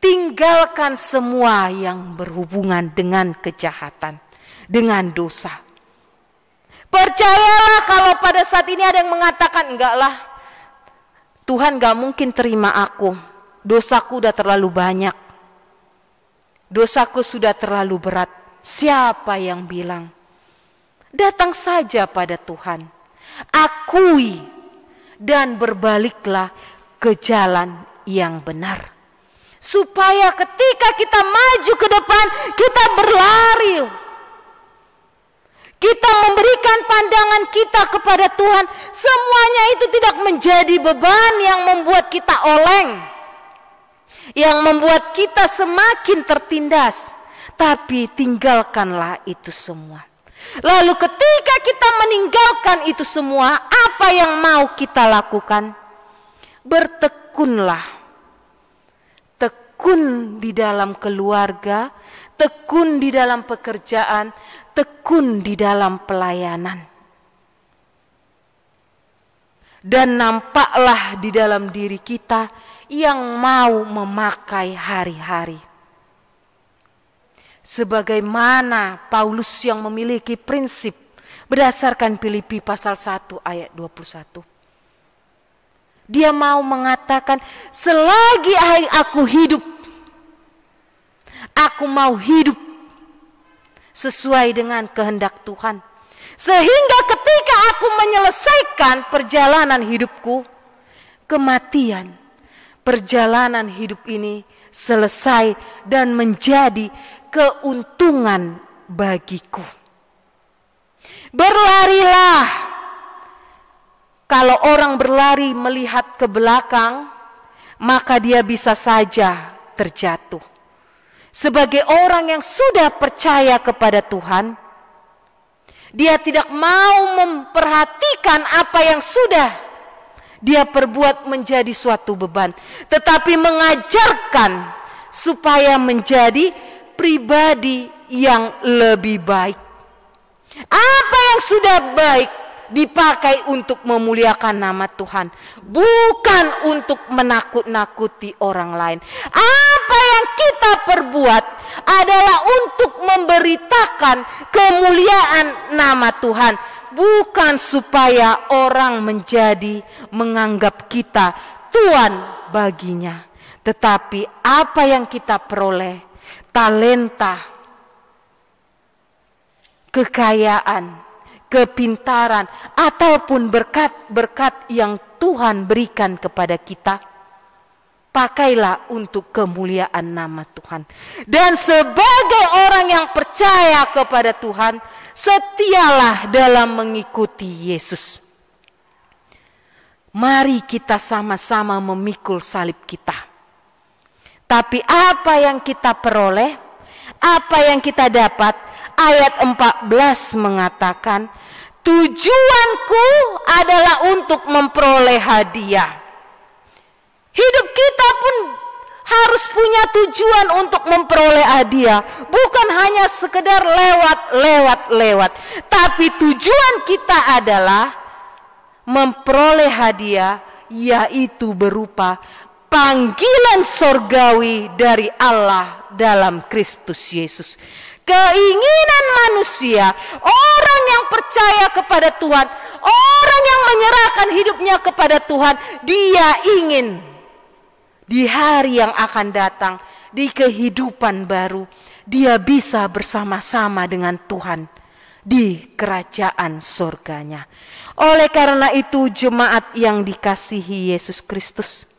Tinggalkan semua yang berhubungan dengan kejahatan, dengan dosa. Percayalah kalau pada saat ini ada yang mengatakan, enggak lah, Tuhan gak mungkin terima aku. Dosaku udah terlalu banyak. Dosaku sudah terlalu berat. Siapa yang bilang? Datang saja pada Tuhan. Akui dan berbaliklah ke jalan yang benar. Supaya ketika kita maju ke depan, kita berlari. Kita memberikan pandangan kita kepada Tuhan. Semuanya itu tidak menjadi beban yang membuat kita oleng. Yang membuat kita semakin tertindas. Tapi tinggalkanlah itu semua. Lalu ketika kita meninggalkan itu semua, apa yang mau kita lakukan? Bertekunlah. Tekun di dalam keluarga, tekun di dalam pekerjaan, tekun di dalam pelayanan. Dan nampaklah di dalam diri kita yang mau memakai hari-hari. Sebagaimana Paulus yang memiliki prinsip berdasarkan Filipi pasal 1 ayat 21. Dia mau mengatakan, selagi aku hidup, aku mau hidup sesuai dengan kehendak Tuhan. Sehingga ketika aku menyelesaikan perjalanan hidupku, kematian, perjalanan hidup ini selesai dan menjadi keuntungan bagiku. Berlarilah. Kalau orang berlari melihat ke belakang, maka dia bisa saja terjatuh. Sebagai orang yang sudah percaya kepada Tuhan, dia tidak mau memperhatikan apa yang sudah dia perbuat menjadi suatu beban, tetapi mengajarkan supaya menjadi pribadi yang lebih baik. Apa yang sudah baik dipakai untuk memuliakan nama Tuhan, bukan untuk menakut-nakuti orang lain. Apa yang kita perbuat adalah untuk memberitakan kemuliaan nama Tuhan, bukan supaya orang menganggap kita tuan baginya. Tetapi apa yang kita peroleh, talenta, kekayaan, kepintaran, ataupun berkat-berkat yang Tuhan berikan kepada kita, pakailah untuk kemuliaan nama Tuhan. Dan sebagai orang yang percaya kepada Tuhan, setialah dalam mengikuti Yesus. Mari kita sama-sama memikul salib kita. Tapi apa yang kita peroleh, apa yang kita dapat, ayat 14 mengatakan, tujuanku adalah untuk memperoleh hadiah. Hidup kita pun harus punya tujuan untuk memperoleh hadiah. Bukan hanya sekedar lewat. Tapi tujuan kita adalah memperoleh hadiah, yaitu berupa panggilan sorgawi dari Allah dalam Kristus Yesus. Keinginan manusia, orang yang percaya kepada Tuhan, orang yang menyerahkan hidupnya kepada Tuhan, dia ingin di hari yang akan datang, di kehidupan baru, dia bisa bersama-sama dengan Tuhan di kerajaan surganya. Oleh karena itu, jemaat yang dikasihi Yesus Kristus,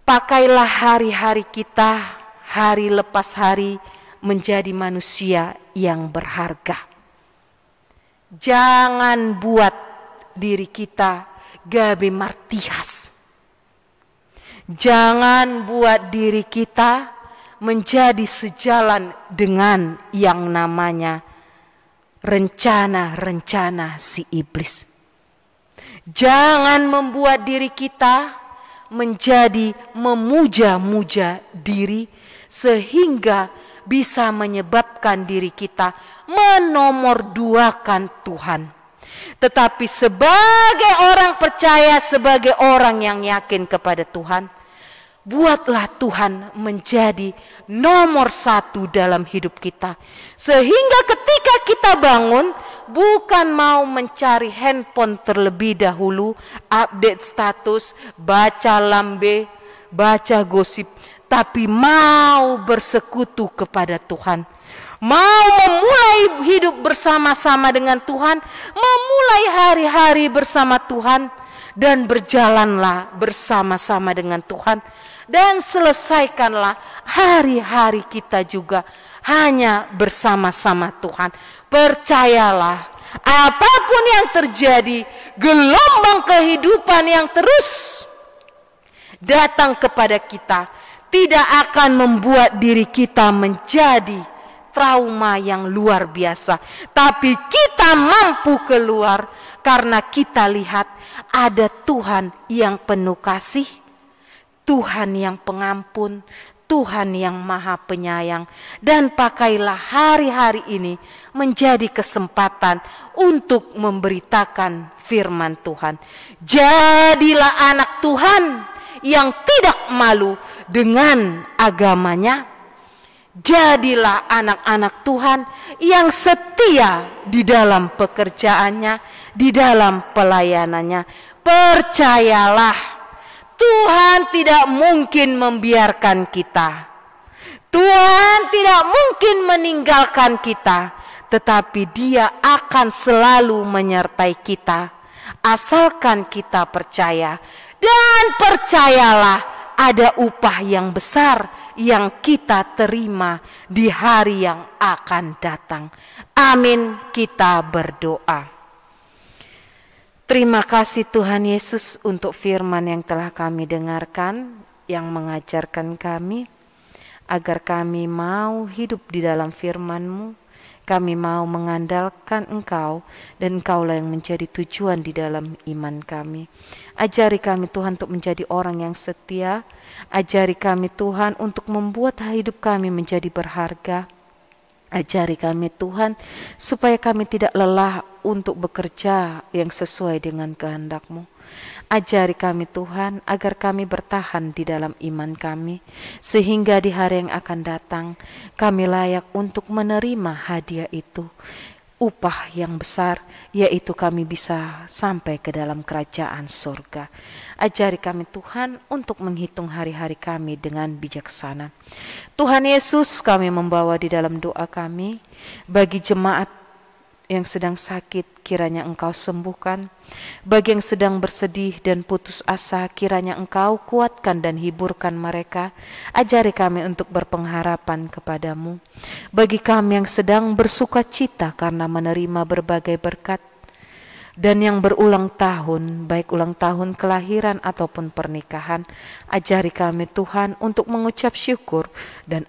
pakailah hari-hari kita, hari lepas hari, menjadi manusia yang berharga. Jangan buat diri kita gabe martias. Jangan buat diri kita menjadi sejalan dengan yang namanya rencana-rencana si iblis. Jangan membuat diri kita menjadi memuja-muja diri sehingga bisa menyebabkan diri kita menomorduakan Tuhan. Tetapi sebagai orang percaya, sebagai orang yang yakin kepada Tuhan, buatlah Tuhan menjadi nomor satu dalam hidup kita. Sehingga ketika kita bangun, bukan mau mencari handphone terlebih dahulu, update status, baca lambe, baca gosip, tapi mau bersekutu kepada Tuhan. Mau memulai hidup bersama-sama dengan Tuhan, memulai hari-hari bersama Tuhan, dan berjalanlah bersama-sama dengan Tuhan. Dan selesaikanlah hari-hari kita juga hanya bersama-sama Tuhan. Percayalah, apapun yang terjadi, gelombang kehidupan yang terus datang kepada kita tidak akan membuat diri kita menjadi trauma yang luar biasa. Tapi kita mampu keluar karena kita lihat ada Tuhan yang penuh kasih, Tuhan yang pengampun, Tuhan yang maha penyayang. Dan pakailah hari-hari ini menjadi kesempatan untuk memberitakan firman Tuhan. Jadilah anak Tuhan yang tidak malu dengan agamanya. Jadilah anak-anak Tuhan yang setia di dalam pekerjaannya, di dalam pelayanannya. Percayalah, Tuhan tidak mungkin membiarkan kita. Tuhan tidak mungkin meninggalkan kita, tetapi Dia akan selalu menyertai kita asalkan kita percaya. Dan percayalah, ada upah yang besar yang kita terima di hari yang akan datang. Amin, kita berdoa. Terima kasih Tuhan Yesus untuk firman yang telah kami dengarkan, yang mengajarkan kami agar kami mau hidup di dalam firman-Mu. Kami mau mengandalkan Engkau, dan Engkaulah yang menjadi tujuan di dalam iman kami. Ajari kami Tuhan untuk menjadi orang yang setia. Ajari kami Tuhan untuk membuat hidup kami menjadi berharga. Ajari kami Tuhan supaya kami tidak lelah untuk bekerja yang sesuai dengan kehendak-Mu. Ajari kami Tuhan agar kami bertahan di dalam iman kami, sehingga di hari yang akan datang kami layak untuk menerima hadiah itu, upah yang besar, yaitu kami bisa sampai ke dalam kerajaan surga. Ajari kami Tuhan untuk menghitung hari-hari kami dengan bijaksana. Tuhan Yesus, kami membawa di dalam doa kami bagi jemaat yang sedang sakit, kiranya Engkau sembuhkan. Bagi yang sedang bersedih dan putus asa, kiranya Engkau kuatkan dan hiburkan mereka. Ajari kami untuk berpengharapan kepadamu. Bagi kami yang sedang bersuka cita karena menerima berbagai berkat, dan yang berulang tahun, baik ulang tahun kelahiran ataupun pernikahan, ajari kami Tuhan untuk mengucap syukur, dan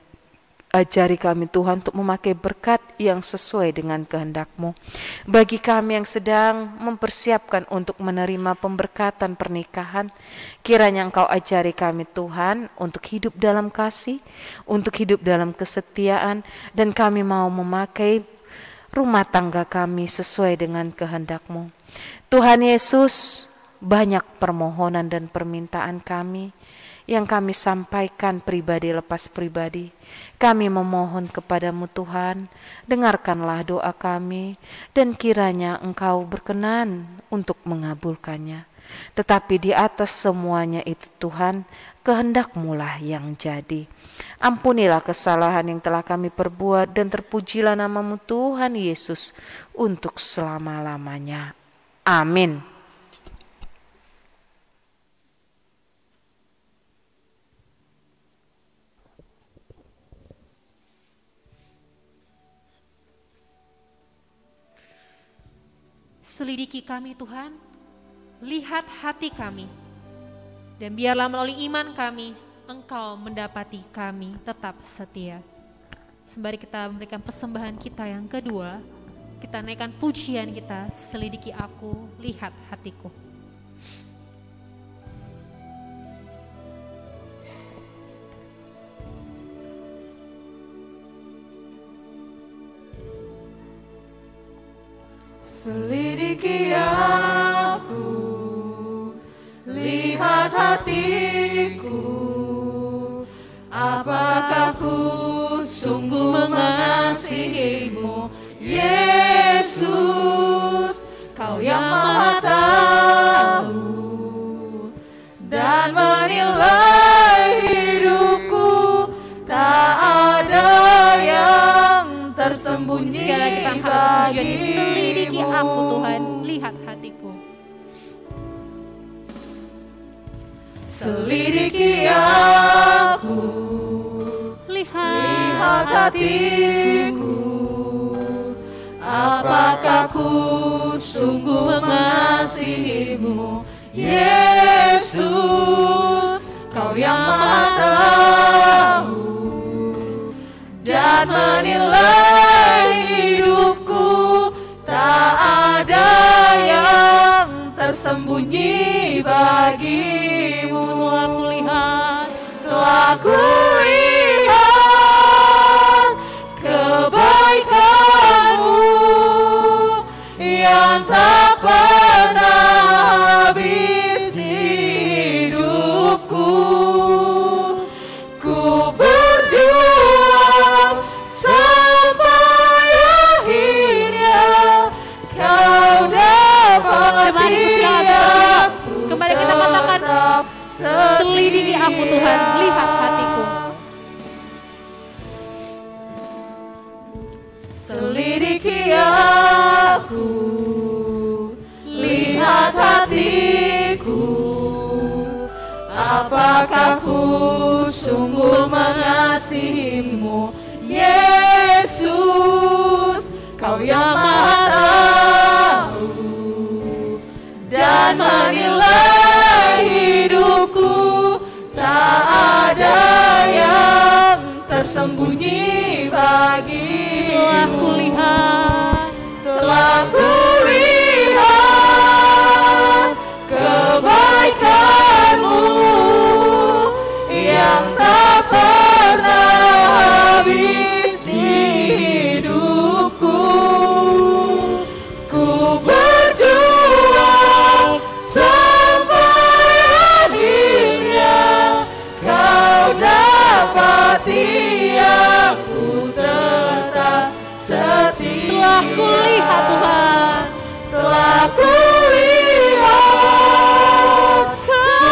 ajari kami Tuhan untuk memakai berkat yang sesuai dengan kehendak-Mu. Bagi kami yang sedang mempersiapkan untuk menerima pemberkatan pernikahan, kiranya Engkau ajari kami Tuhan untuk hidup dalam kasih, untuk hidup dalam kesetiaan, dan kami mau memakai rumah tangga kami sesuai dengan kehendak-Mu. Tuhan Yesus, banyak permohonan dan permintaan kami yang kami sampaikan pribadi lepas pribadi. Kami memohon kepadamu Tuhan, dengarkanlah doa kami dan kiranya Engkau berkenan untuk mengabulkannya. Tetapi di atas semuanya itu Tuhan, kehendak-Mu lah yang jadi. Ampunilah kesalahan yang telah kami perbuat dan terpujilah nama-Mu Tuhan Yesus untuk selama-lamanya. Amin. Selidiki kami Tuhan, lihat hati kami, dan biarlah melalui iman kami, Engkau mendapati kami tetap setia. Sembari kita memberikan persembahan kita yang kedua, kita naikkan pujian kita, selidiki aku, lihat hatiku. Selidiki aku, lihat hatiku, apakah ku sungguh mengasihimu, Yesus, Kau yang Maha Tahu dan menilai hidupku, tak ada yang tersembunyi bagimu. Selidiki aku Tuhan, lihat hatiku. Selidiki aku, lihat hatiku, apakah ku sungguh mengasihimu, Yesus, Kau yang Maha Tahu dan menilai hidupku, tak ada yang tersembunyi bagimu. Telah kulihat kebaikan-Mu yang tak pernah habis di hidupku. Ku berjuang sampai akhirnya Kau dapati aku. Kembali kita katakan, selidiki aku Tuhan, lihat hatiku. Selidiki aku, lihat hatiku, apakah ku sungguh mengasihimu, Yesus, Kau yang Maha Tahu dan menilai hidupku, tak ada yang tersembunyi bagimu. Telah kulihat kebaikan-Mu yang tak pernah habis di hidupku. Ku berjuang sampai akhirnya Kau dapati aku tetap setia. Telah kulihat Tuhan, telah kulihat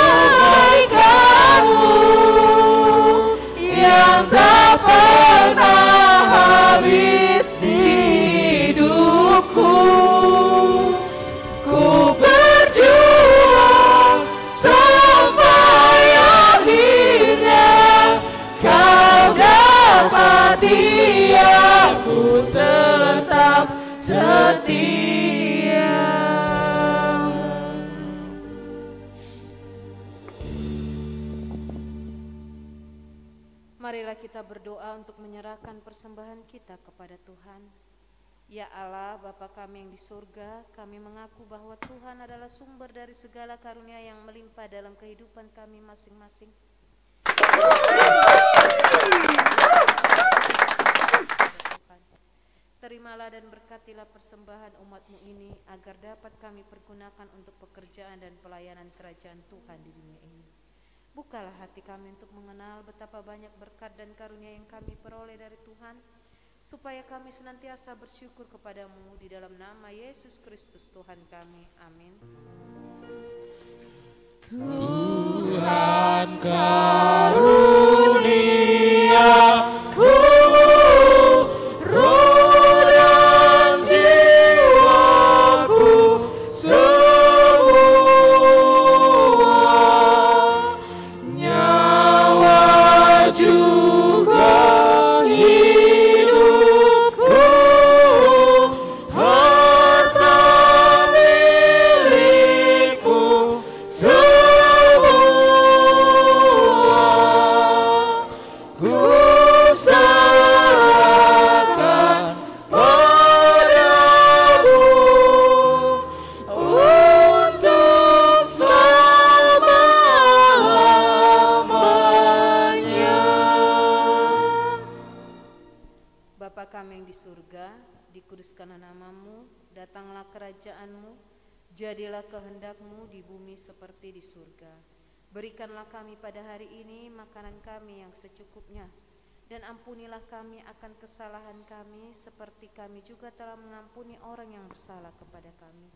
kebaikan-Mu yang tak pernah habis di hidupku. Ku berjuang sampai akhirnya Kau dapati aku tetap setia. Marilah kita berdoa untuk menyerahkan persembahan kita kepada Tuhan. Ya Allah, Bapa kami yang di surga, kami mengaku bahwa Tuhan adalah sumber dari segala karunia yang melimpah dalam kehidupan kami masing-masing. Terimalah dan berkatilah persembahan umat-Mu ini, agar dapat kami pergunakan untuk pekerjaan dan pelayanan kerajaan Tuhan di dunia ini. Bukalah hati kami untuk mengenal betapa banyak berkat dan karunia yang kami peroleh dari Tuhan, supaya kami senantiasa bersyukur kepadamu di dalam nama Yesus Kristus Tuhan kami. Amin. Tuhan karuniaku, roh dan jiwaku semua, nyawa juga hidupku, harta milikku semua, ku serahkan padamu untuk selama-lamanya. Bapa kami yang di surga, dikuduskanlah namamu, datanglah kerajaanmu, jadilah kehendakmu di bumi seperti di surga. Berikanlah kami pada hari ini makanan kami yang secukupnya, dan ampunilah kami akan kesalahan kami seperti kami juga telah mengampuni orang yang bersalah kepada kami.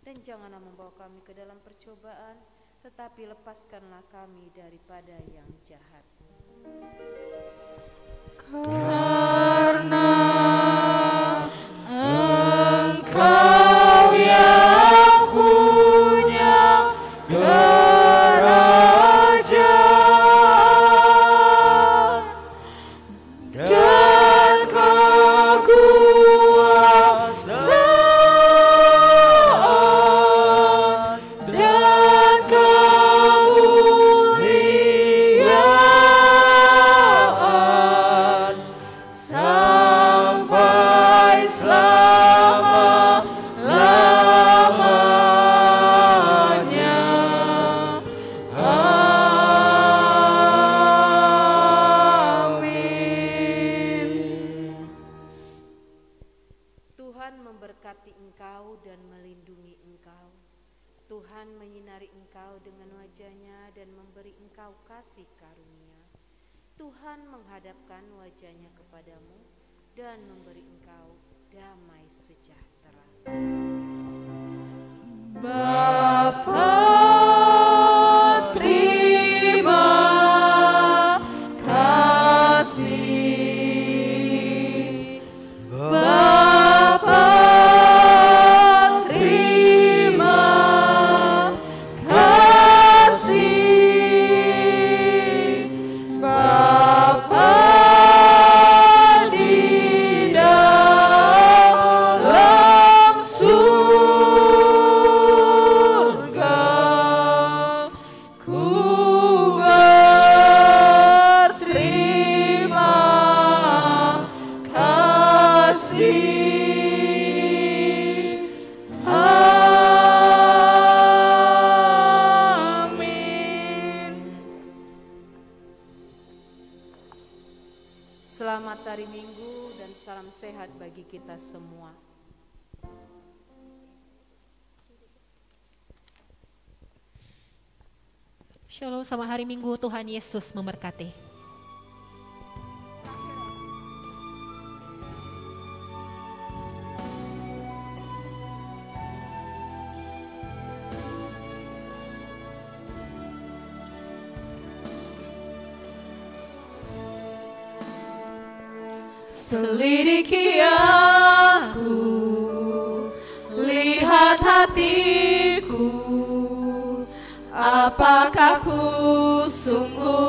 Dan janganlah membawa kami ke dalam percobaan, tetapi lepaskanlah kami daripada yang jahat. Karena Engkau yang punya kerajaan dan kekuasaan dan kemuliaan sampai selama-lamanya. Amin. Tuhan memberkati engkau dan melindungi engkau. Tuhan menyinari engkau dengan wajah-Nya dan memberi engkau kasih karunia. Tuhan menghadapkan wajah-Nya kepadamu dan memberi engkau damai sejahtera. Bapa, terima kasih. Bapa, terima kasih. Bapa di dalam surga, ku berterima kasih. Amin. Selamat hari Minggu dan salam sehat bagi kita semua. Shalom, selamat hari Minggu, Tuhan Yesus memberkati. Selidiki aku, lihat hatiku, apakah ku sungguh